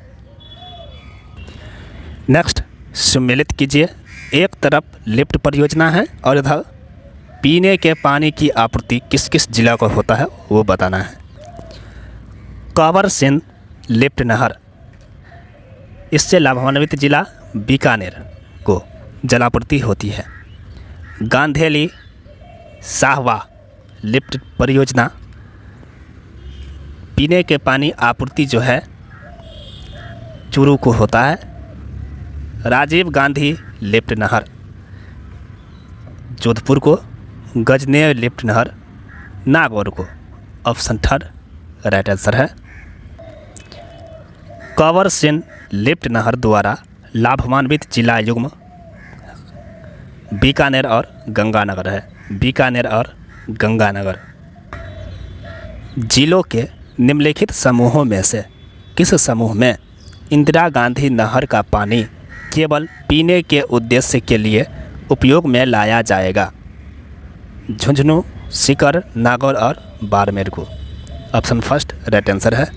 नेक्स्ट, सम्मिलित कीजिए, एक तरफ लिफ्ट परियोजना है और इधर पीने के पानी की आपूर्ति किस किस जिला को होता है वो बताना है। कंवरसेन लिफ्ट नहर, इससे लाभान्वित जिला बीकानेर को जलापूर्ति होती है। गांधेली साहवा लिफ्ट परियोजना पीने के पानी आपूर्ति जो है चूरू को होता है। राजीव गांधी लिफ्ट नहर जोधपुर को, गजनेर लिफ्ट नहर नागौर को। ऑप्शन थर्ड राइट आंसर है। कंवरसेन लिफ्ट नहर द्वारा लाभान्वित जिला युग्म बीकानेर और गंगानगर है, बीकानेर और गंगानगर। जिलों के निम्नलिखित समूहों में से किस समूह में इंदिरा गांधी नहर का पानी केवल पीने के उद्देश्य के लिए उपयोग में लाया जाएगा? झुंझुनू, सीकर, नागौर और बाड़मेर को। ऑप्शन फर्स्ट राइट आंसर है।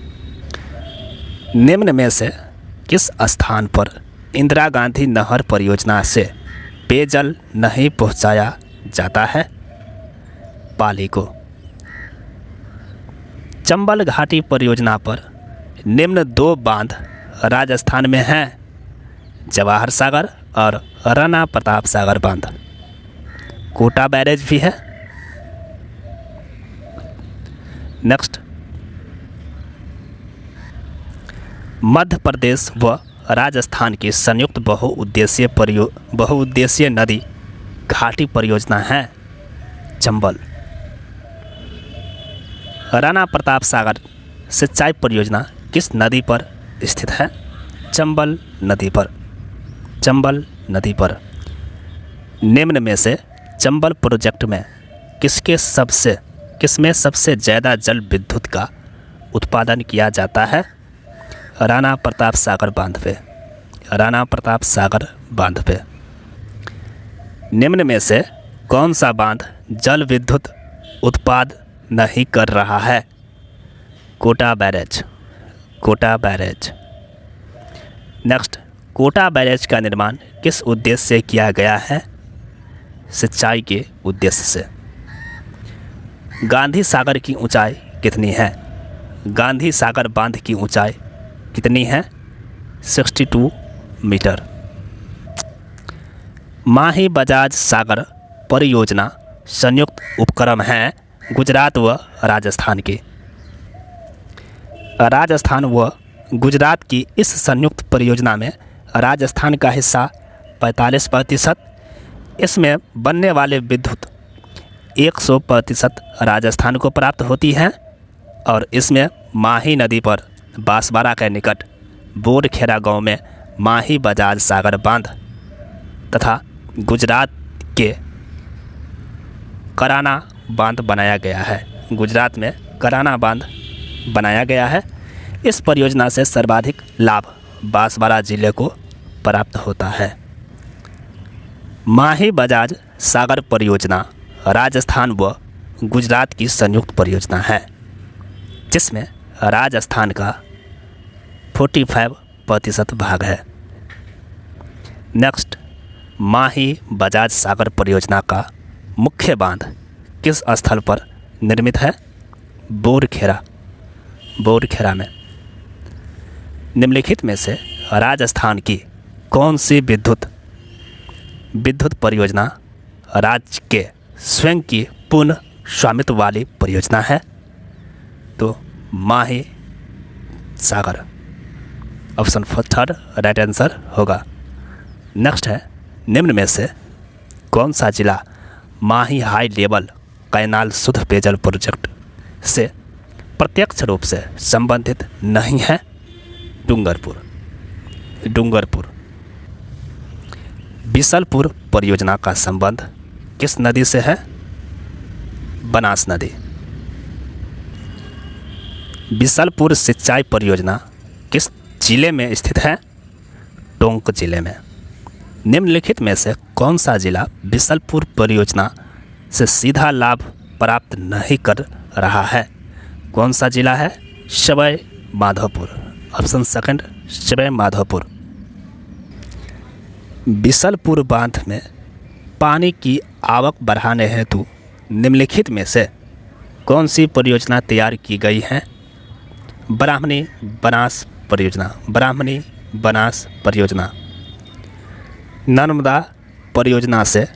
निम्न में से किस स्थान पर इंदिरा गांधी नहर परियोजना से पेयजल नहीं पहुंचाया जाता है? पाली को। चंबल घाटी परियोजना पर निम्न दो बांध राजस्थान में हैं, जवाहर सागर और राणा प्रताप सागर बांध। कोटा बैरेज भी है। नेक्स्ट, मध्य प्रदेश व राजस्थान की संयुक्त बहुउद्देशीय नदी घाटी परियोजना है चंबल। राणा प्रताप सागर सिंचाई परियोजना किस नदी पर स्थित है? चंबल नदी पर, चंबल नदी पर। निम्न में से चंबल प्रोजेक्ट में किसमें सबसे ज़्यादा जल विद्युत का उत्पादन किया जाता है? राणा प्रताप सागर बांध पे, राणा प्रताप सागर बांध पे। निम्न में से कौन सा बांध जल विद्युत उत्पाद नहीं कर रहा है? Kota barrage, Kota barrage. Next, Kota barrage का निर्माण किस उद्देश्य से किया गया है? सिंचाई के उद्देश्य से। गांधी सागर की ऊंचाई कितनी है? गांधी सागर बांध की ऊंचाई कितनी है? 62 मीटर। माही बजाज सागर परियोजना संयुक्त उपक्रम है गुजरात व राजस्थान के। राजस्थान व गुजरात की इस संयुक्त परियोजना में राजस्थान का हिस्सा 45%, इसमें बनने वाले विद्युत 100% राजस्थान को प्राप्त होती है और इसमें माही नदी पर बांसवाड़ा के निकट बोरखेड़ा गांव में माही बजाज सागर बांध तथा गुजरात के कराना बांध बनाया गया है। गुजरात में कराना बांध बनाया गया है। इस परियोजना से सर्वाधिक लाभ बांसवाड़ा जिले को प्राप्त होता है। माही बजाज सागर परियोजना राजस्थान व गुजरात की संयुक्त परियोजना है जिसमें राजस्थान का 45% भाग है। नेक्स्ट, माही बजाज सागर परियोजना का मुख्य बांध किस स्थल पर निर्मित है? बोरखेड़ा, बोरखेड़ा में। निम्नलिखित में से राजस्थान की कौन सी विद्युत परियोजना राज्य के स्वयं की पूर्ण स्वामित्व वाली परियोजना है? तो माही सागर, ऑप्शन थर्ड राइट आंसर होगा। नेक्स्ट है, निम्न में से कौन सा जिला माही हाई लेवल कैनाल शुद्ध पेयजल प्रोजेक्ट से प्रत्यक्ष रूप से संबंधित नहीं है? डूंगरपुर, डूंगरपुर। बिसलपुर परियोजना का संबंध किस नदी से है? बनास नदी। बिसलपुर सिंचाई परियोजना किस जिले में स्थित है? टोंक जिले में। निम्नलिखित में से कौन सा जिला बिसलपुर परियोजना से सीधा लाभ प्राप्त नहीं कर रहा है? कौन सा जिला है? Sawai Madhopur, option second Sawai Madhopur. बिसलपुर बांध में पानी की आवक बढ़ाने हेतु निम्नलिखित में से कौन सी परियोजना तैयार की गई है? ब्राह्मणी बनास परियोजना, ब्राह्मणी बनास परियोजना। नर्मदा परियोजना से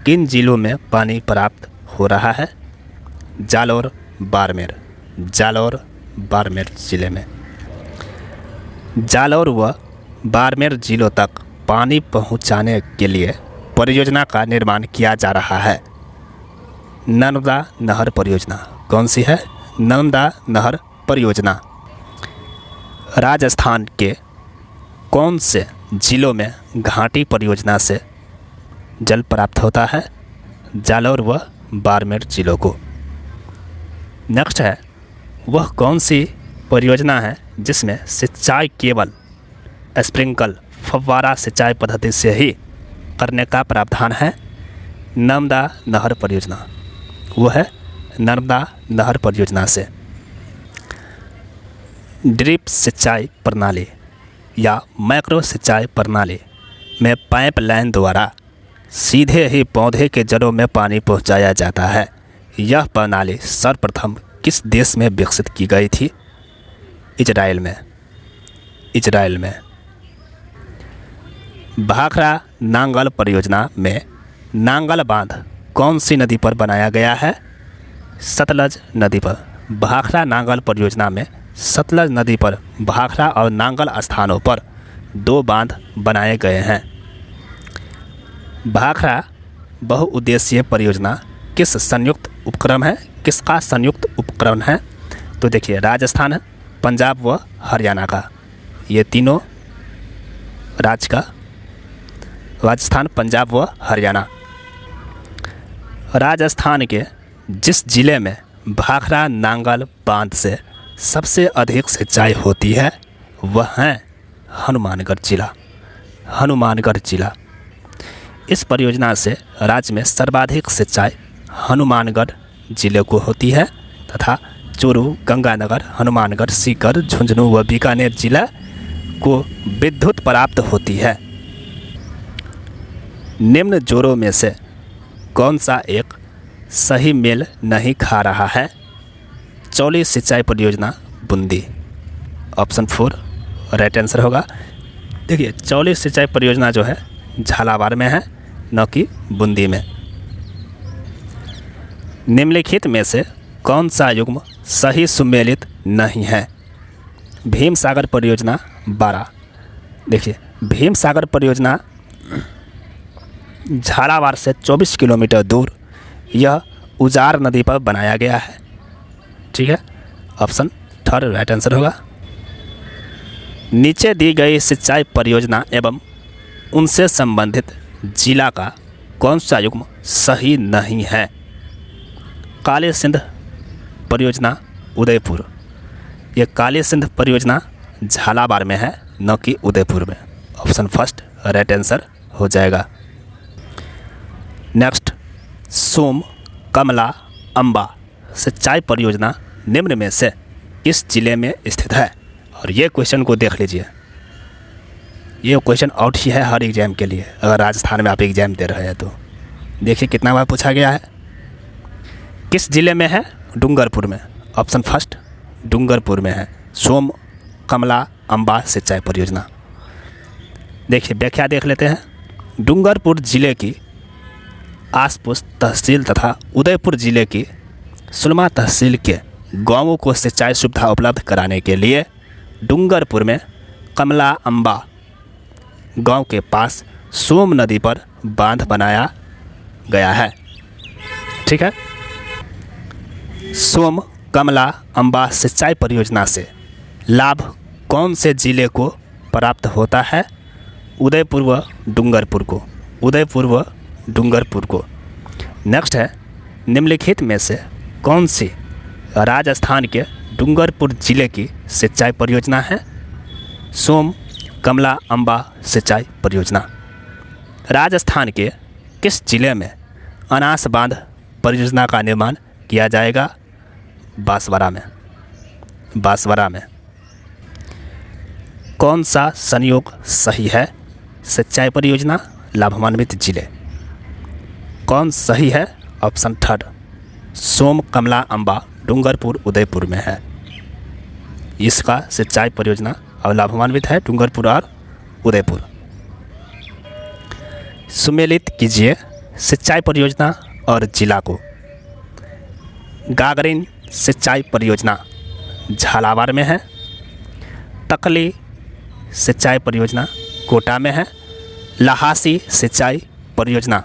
किन जिलों में पानी प्राप्त हो रहा है? जालौर, बाड़मेर, जालौर बाड़मेर जिले में। जालौर व बाड़मेर जिलों तक पानी पहुंचाने के लिए परियोजना का निर्माण किया जा रहा है। नर्मदा नहर परियोजना कौन सी है? नर्मदा नहर परियोजना। राजस्थान के कौन से जिलों में घाटी परियोजना से जल प्राप्त होता है? जालौर व बाड़मेर जिलों को। नेक्स्ट है, वह कौन सी परियोजना है जिसमें सिंचाई केवल स्प्रिंकल फव्वारा सिंचाई पद्धति से ही करने का प्रावधान है? नर्मदा नहर परियोजना। वो है नर्मदा नहर परियोजना से। ड्रिप सिंचाई प्रणाली या मैक्रो सिंचाई प्रणाली में पाइप लाइन द्वारा सीधे ही पौधे के जड़ों में पानी पहुंचाया जाता है। यह प्रणाली सर्वप्रथम किस देश में विकसित की गई थी? इजराइल में, इजराइल में। भाखड़ा नांगल परियोजना में नांगल बांध कौन सी नदी पर बनाया गया है? सतलज नदी पर। भाखड़ा नांगल परियोजना में सतलज नदी पर भाखड़ा और नांगल स्थानों पर 2 बांध बनाए गए हैं। भाखड़ा बहुउद्देशीय परियोजना किस संयुक्त उपक्रम है? किसका संयुक्त उपक्रम है? तो देखिए, राजस्थान है, पंजाब व हरियाणा का, ये तीनों राज्य का, राजस्थान, पंजाब व हरियाणा। राजस्थान के जिस जिले में भाखड़ा नांगल बांध से सबसे अधिक सिंचाई होती है वह है हनुमानगढ़ जिला, हनुमानगढ़ जिला। इस परियोजना से राज्य में सर्वाधिक सिंचाई हनुमानगढ़ जिले को होती है तथा चूरू, गंगानगर, हनुमानगढ़, सीकर, झुंझुनू व बीकानेर जिला को विद्युत प्राप्त होती है। निम्न जोरों में से कौन सा एक सही मेल नहीं खा रहा है? चौली सिंचाई परियोजना बूंदी। ऑप्शन 4 राइट आंसर होगा। देखिए, चौली सिंचाई परियोजना जो है झालावाड़ में है, न कि बूंदी में। निम्नलिखित में से कौन सा युग्म सही सुमेलित नहीं है? भीम सागर परियोजना 12। देखिए, भीम सागर परियोजना झालावाड़ से 24 किलोमीटर दूर यह उजार नदी पर बनाया गया है। ठीक है, ऑप्शन 3 राइट आंसर होगा। नीचे दी गई सिंचाई परियोजना एवं उनसे संबंधित जिला का कौन सा युग्म सही नहीं है? काली सिंध परियोजना उदयपुर। ये काली सिंध परियोजना झालावाड़ में है, न कि उदयपुर में। ऑप्शन 1 राइट आंसर हो जाएगा। नेक्स्ट, सोम, कमला, अंबा सिंचाई परियोजना निम्न में से किस जिले में स्थित है? और ये क्वेश्चन को देख लीजिए, ये क्वेश्चन आउट ही है हर एग्जाम के लिए। अगर राजस्थान में आप एग्जाम दे रहे हैं तो देखिए कितना बार पूछा गया है। किस जिले में है? डूंगरपुर में। ऑप्शन 1 डूंगरपुर में है सोम, कमला, अंबा सिंचाई परियोजना। देखिए व्याख्या देख लेते हैं। डूंगरपुर जिले की आसपुर तहसील तथा उदयपुर जिले की सुलमा तहसील के गांवों को सिंचाई सुविधा उपलब्ध कराने के लिए डूंगरपुर में कमला अंबा गांव के पास सोम नदी पर बांध बनाया गया है। ठीक है, सोम, कमला, अंबा सिंचाई परियोजना से लाभ कौन से जिले को प्राप्त होता है? उदयपुर व डूंगरपुर को। उदयपुर व डूंगरपुर को। नेक्स्ट है, निम्नलिखित में से कौन सी राजस्थान के डूंगरपुर जिले की सिंचाई परियोजना है? सोम, कमला, अंबा सिंचाई परियोजना। राजस्थान के किस जिले में अनास बांध परियोजना का निर्माण किया जाएगा? बांसवाड़ा में। बांसवाड़ा में। कौन सा संयोग सही है? सिंचाई परियोजना लाभान्वित जिले। कौन सही है? ऑप्शन 3 सोम, कमला, अंबा डूंगरपुर उदयपुर में है। इसका सिंचाई परियोजना और लाभान्वित है डूंगरपुर और उदयपुर। सुमेलित कीजिए सिंचाई परियोजना और जिला को। गागरिन सिंचाई परियोजना झालावाड़ में है। तकली सिंचाई परियोजना कोटा में है। लहासी सिंचाई परियोजना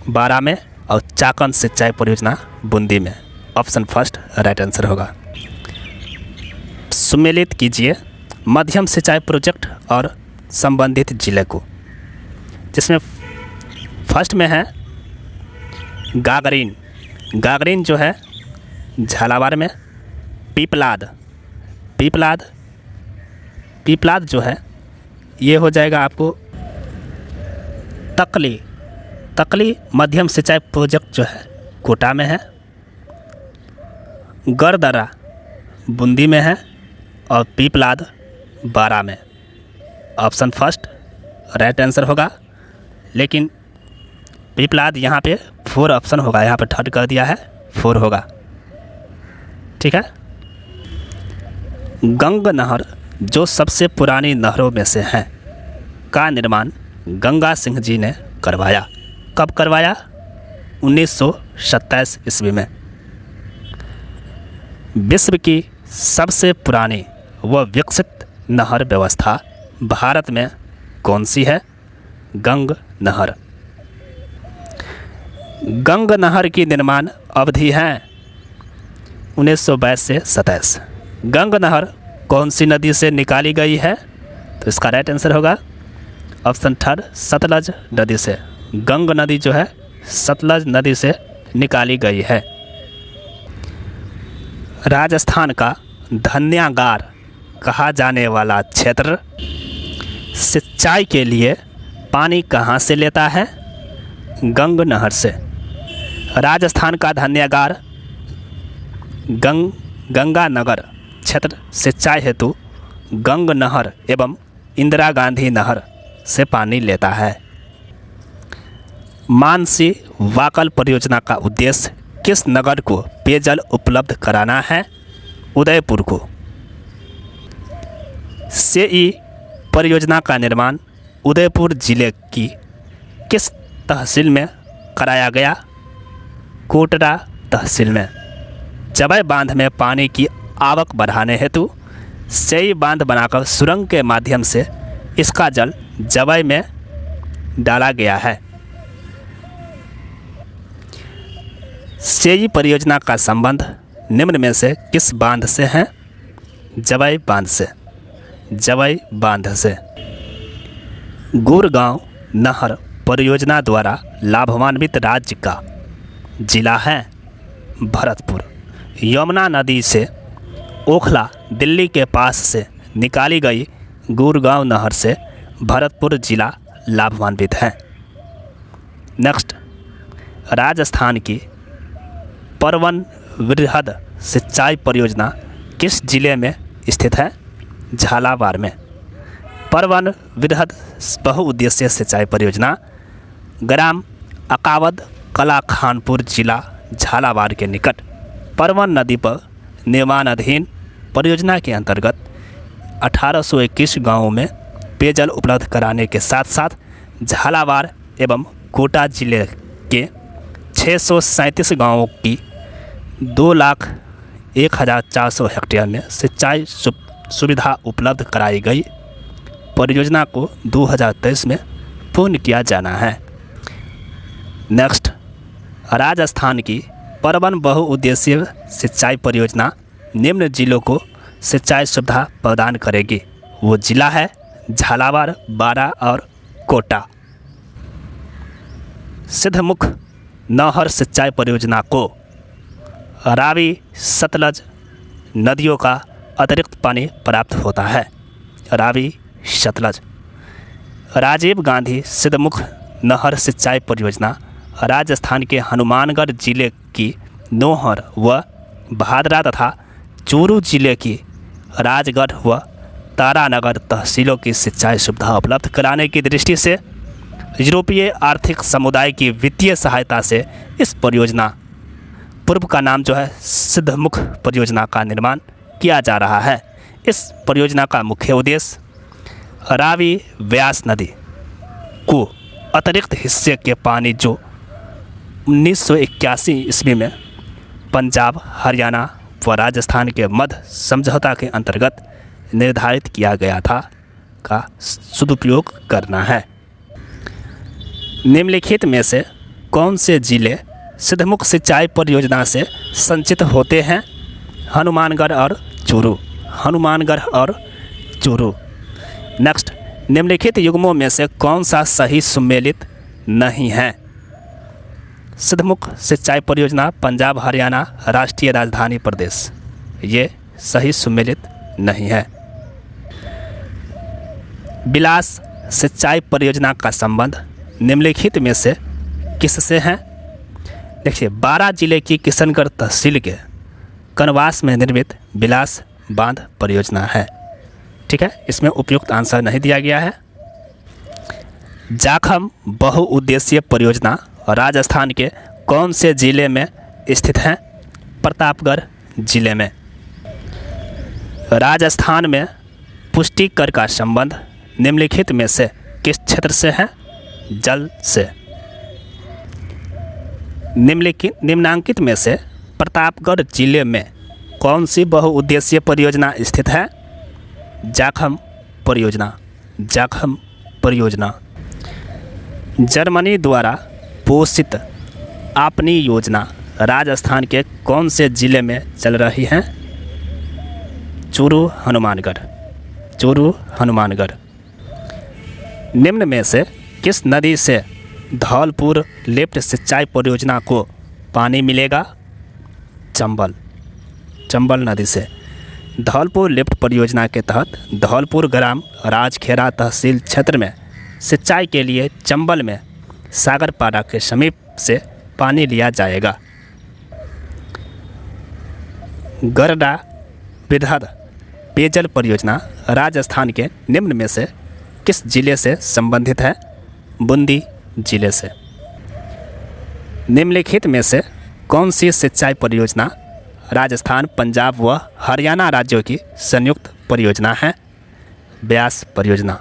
बारा में और चाकन सिंचाई परियोजना बूंदी में। ऑप्शन 1 राइट आंसर होगा। सुमेलित कीजिए मध्यम सिंचाई प्रोजेक्ट और संबंधित जिले को, जिसमें फर्स्ट में है गागरिन। गागरिन जो है झालावाड़ में। पीपलाद। पीपलाद पीपलाद जो है ये हो जाएगा आपको तकली। तकली मध्यम सिंचाई प्रोजेक्ट जो है कोटा में है। गरदरा बूंदी में है और पीपलाद बारा में। ऑप्शन 1 राइट आंसर होगा, लेकिन पीपलाद यहाँ पे 4 ऑप्शन होगा, यहाँ पे 3 कर दिया है, 4 होगा। ठीक है। गंग नहर जो सबसे पुरानी नहरों में से है का निर्माण गंगा सिंह जी ने करवाया। कब करवाया? 1927 ईस्वी में। विश्व की सबसे पुरानी व विकसित नहर व्यवस्था भारत में कौन सी है? गंग नहर। गंग नहर की निर्माण अवधि है 1922 से 27। गंग नहर कौन सी नदी से निकाली गई है? तो इसका राइट आंसर होगा ऑप्शन 3 सतलज नदी से। गंग नदी जो है सतलज नदी से निकाली गई है। राजस्थान का धन्यागार कहा जाने वाला क्षेत्र सिंचाई के लिए पानी कहाँ से लेता है? गंग नहर से। राजस्थान का धान्यागार गंगानगर क्षेत्र सिंचाई हेतु गंग नहर एवं इंदिरा गांधी नहर से पानी लेता है। मानसी वाकल परियोजना का उद्देश्य किस नगर को पेयजल उपलब्ध कराना है? उदयपुर को। सेई परियोजना का निर्माण उदयपुर जिले की किस तहसील में कराया गया? कोटरा तहसील में। जबई बांध में पानी की आवक बढ़ाने हेतु सेई बांध बनाकर सुरंग के माध्यम से इसका जल जबई में डाला गया है। सेई परियोजना का संबंध निम्न में से किस बांध से है? जबई बांध से। जबई बांध से। गुरगांव नहर परियोजना द्वारा लाभान्वित राज्य का जिला है भरतपुर। यमुना नदी से ओखला दिल्ली के पास से निकाली गई गुरगांव नहर से भरतपुर जिला लाभान्वित है। नेक्स्ट, राजस्थान की परवन वृहद सिंचाई परियोजना किस जिले में स्थित है? झालावाड़ में। परवन वृहद बहुउद्देशीय सिंचाई परियोजना ग्राम अकावद कला खानपुर जिला झालावाड़ के निकट परवन नदी पर निर्माणाधीन परियोजना के अंतर्गत 1821 गांवों में पेयजल उपलब्ध कराने के साथ साथ झालावाड़ एवं कोटा जिले के 637 गांवों की 2,01,400 हेक्टेयर में सिंचाई सुविधा उपलब्ध कराई गई। परियोजना को 2023 में पूर्ण किया जाना है। नेक्स्ट, राजस्थान की परवन बहुउद्देशीय सिंचाई परियोजना निम्न जिलों को सिंचाई सुविधा प्रदान करेगी। वो जिला है झालावाड़, बारा और कोटा। सिद्धमुख नहर सिंचाई परियोजना को रावी सतलज नदियों का अतिरिक्त पानी प्राप्त होता है। रावी सतलज। राजीव गांधी सिद्धमुख नहर सिंचाई परियोजना राजस्थान के हनुमानगढ़ जिले की नोहर व भादरा तथा चूरू जिले की राजगढ़ व तारानगर तहसीलों की सिंचाई सुविधा उपलब्ध कराने की दृष्टि से यूरोपीय आर्थिक समुदाय की वित्तीय सहायता से इस परियोजना, पूर्व का नाम जो है सिद्धमुख परियोजना, का निर्माण किया जा रहा है। इस परियोजना का मुख्य उद्देश्य रावी व्यास नदी को अतिरिक्त हिस्से के पानी जो 1981 ईस्वी में पंजाब, हरियाणा व राजस्थान के मध्य समझौता के अंतर्गत निर्धारित किया गया था का सदुपयोग करना है। निम्नलिखित में से कौन से जिले सिद्धमुख सिंचाई परियोजना से संचित होते हैं? हनुमानगढ़ और चूरू। हनुमानगढ़ और चूरू। नेक्स्ट, निम्नलिखित युग्मों में से कौन सा सही सुमेलित नहीं है? सिद्धमुख सिंचाई परियोजना पंजाब, हरियाणा, राष्ट्रीय राजधानी प्रदेश, ये सही सुमेलित नहीं है। बिलास सिंचाई परियोजना का संबंध निम्नलिखित में से किससे है? देखिए, बारा जिले की किशनगढ़ तहसील के कनवास में निर्मित बिलास बांध परियोजना है। ठीक है, इसमें उपयुक्त आंसर नहीं दिया गया है। जाखम बहुउद्देशीय परियोजना राजस्थान के कौन से जिले में स्थित है? प्रतापगढ़ जिले में। राजस्थान में पुष्टिकर का संबंध निम्नलिखित में से किस क्षेत्र से है? जल से। निम्नांकित में से प्रतापगढ़ जिले में कौन सी बहुउद्देशीय परियोजना स्थित है? जाखम परियोजना। जाखम परियोजना। जर्मनी द्वारा पोषित आपनी योजना राजस्थान के कौन से जिले में चल रही है? चूरू, हनुमानगढ़। चूरू, हनुमानगढ़। निम्न में से किस नदी से धौलपुर लिफ्ट सिंचाई परियोजना को पानी मिलेगा? चंबल। चंबल नदी से। धौलपुर लिफ्ट परियोजना के तहत धौलपुर ग्राम राजखेड़ा तहसील क्षेत्र में सिंचाई के लिए चंबल में सागरपाड़ा के समीप से पानी लिया जाएगा। गरडा बिधर पेयजल परियोजना राजस्थान के निम्न में से किस जिले से संबंधित है? बूंदी जिले से। निम्नलिखित में से कौन सी सिंचाई परियोजना राजस्थान, पंजाब व हरियाणा राज्यों की संयुक्त परियोजना है? ब्यास परियोजना।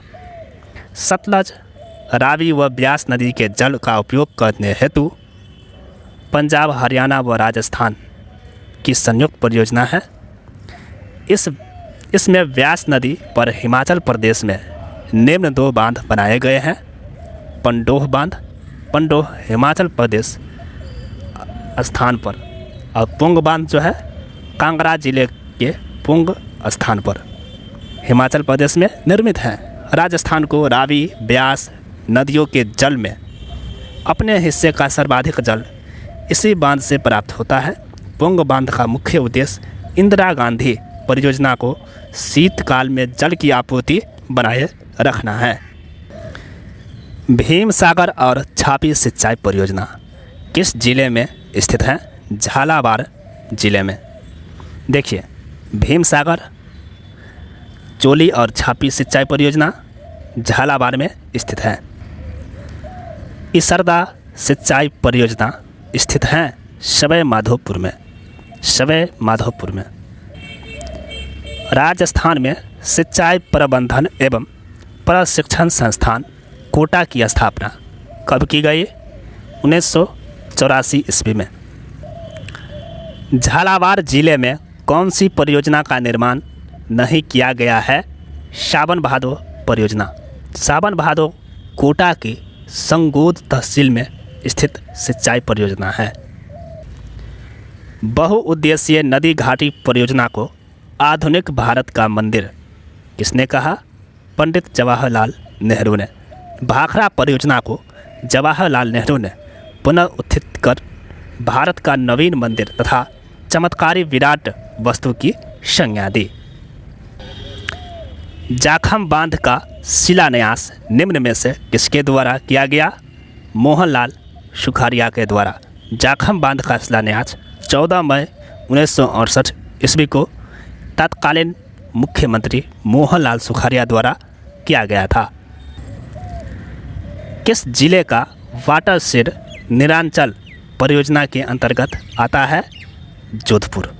सतलज, रावी व ब्यास नदी के जल का उपयोग करने हेतु पंजाब, हरियाणा व राजस्थान की संयुक्त परियोजना है। इसमें ब्यास नदी पर हिमाचल प्रदेश में निम्न 2 बांध बनाए गए हैं। पंडोह बांध, पंडोह हिमाचल प्रदेश स्थान पर, और पुंग बांध जो है कांगड़ा जिले के पुंग स्थान पर हिमाचल प्रदेश में निर्मित है। राजस्थान को रावी, ब्यास नदियों के जल में अपने हिस्से का सर्वाधिक जल इसी बांध से प्राप्त होता है। पुंग बांध का मुख्य उद्देश्य इंदिरा गांधी परियोजना को शीतकाल में जल की आपूर्ति बनाए रखना है। भीम सागर और छापी सिंचाई परियोजना किस जिले में स्थित है? झालावाड़ जिले में। देखिए, भीम सागर, चोली और छापी सिंचाई परियोजना झालावाड़ में स्थित है। इसरदा सिंचाई परियोजना स्थित है सवाई माधोपुर में। सवाई माधोपुर में। राजस्थान में सिंचाई प्रबंधन एवं प्रशिक्षण संस्थान कोटा की स्थापना कब की गई? 1984 ईस्वी में। झालावाड़ जिले में कौन सी परियोजना का निर्माण नहीं किया गया है? सावन भादो परियोजना। सावन भादो कोटा की संगोद तहसील में स्थित सिंचाई परियोजना है। बहुउद्देशीय नदी घाटी परियोजना को आधुनिक भारत का मंदिर किसने कहा? पंडित जवाहरलाल नेहरू ने। भाखड़ा परियोजना को जवाहरलाल नेहरू ने पुनर्उत्थित कर भारत का नवीन मंदिर तथा चमत्कारी विराट वस्तु की संज्ञा दी। जाखम बांध का शिलान्यास निम्न में से किसके द्वारा किया गया? मोहनलाल सुखाड़िया के द्वारा। जाखम बांध का शिलान्यास 14 मई 1968 ईस्वी को तत्कालीन मुख्यमंत्री मोहनलाल सुखाड़िया द्वारा किया गया था। किस जिले का वाटरशेड निरांचल परियोजना के अंतर्गत आता है? जोधपुर।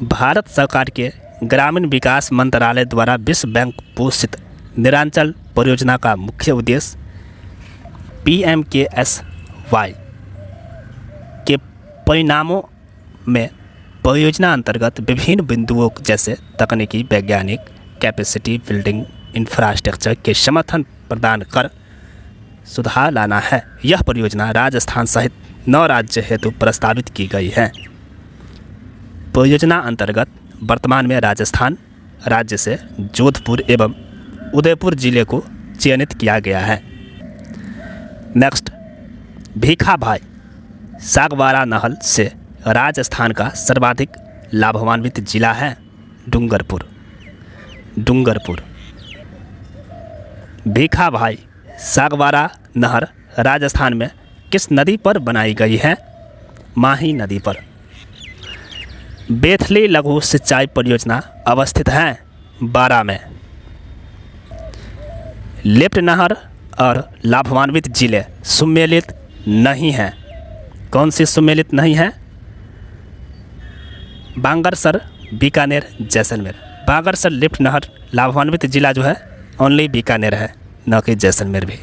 भारत सरकार के ग्रामीण विकास मंत्रालय द्वारा विश्व बैंक पोषित निरांचल परियोजना का मुख्य उद्देश्य PMKSY के परिणामों में परियोजना अंतर्गत विभिन्न बिंदुओं जैसे तकनीकी, वैज्ञानिक, कैपेसिटी बिल्डिंग, इंफ्रास्ट्रक्चर के समर्थन प्रदान कर सुधार लाना है। यह परियोजना राजस्थान सहित 9 राज्य हेतु प्रस्तावित की गई है। परियोजना अंतर्गत वर्तमान में राजस्थान राज्य से जोधपुर एवं उदयपुर जिले को चयनित किया गया है। नेक्स्ट, भीखाभाई सागवाड़ा नहर से राजस्थान का सर्वाधिक लाभान्वित जिला है? डूंगरपुर। डूंगरपुर। भीखाभाई सागवाड़ा नहर राजस्थान में किस नदी पर बनाई गई है? माही नदी पर। बेथली लघु सिंचाई परियोजना अवस्थित है बारा में। लिफ्ट नहर और लाभान्वित जिले सम्मिलित नहीं हैं। कौन सी सम्मिलित नहीं है? बांगरसर, बीकानेर, जैसलमेर। बांगरसर लिफ्ट नहर लाभान्वित जिला जो है ओनली बीकानेर है, न कि जैसलमेर भी।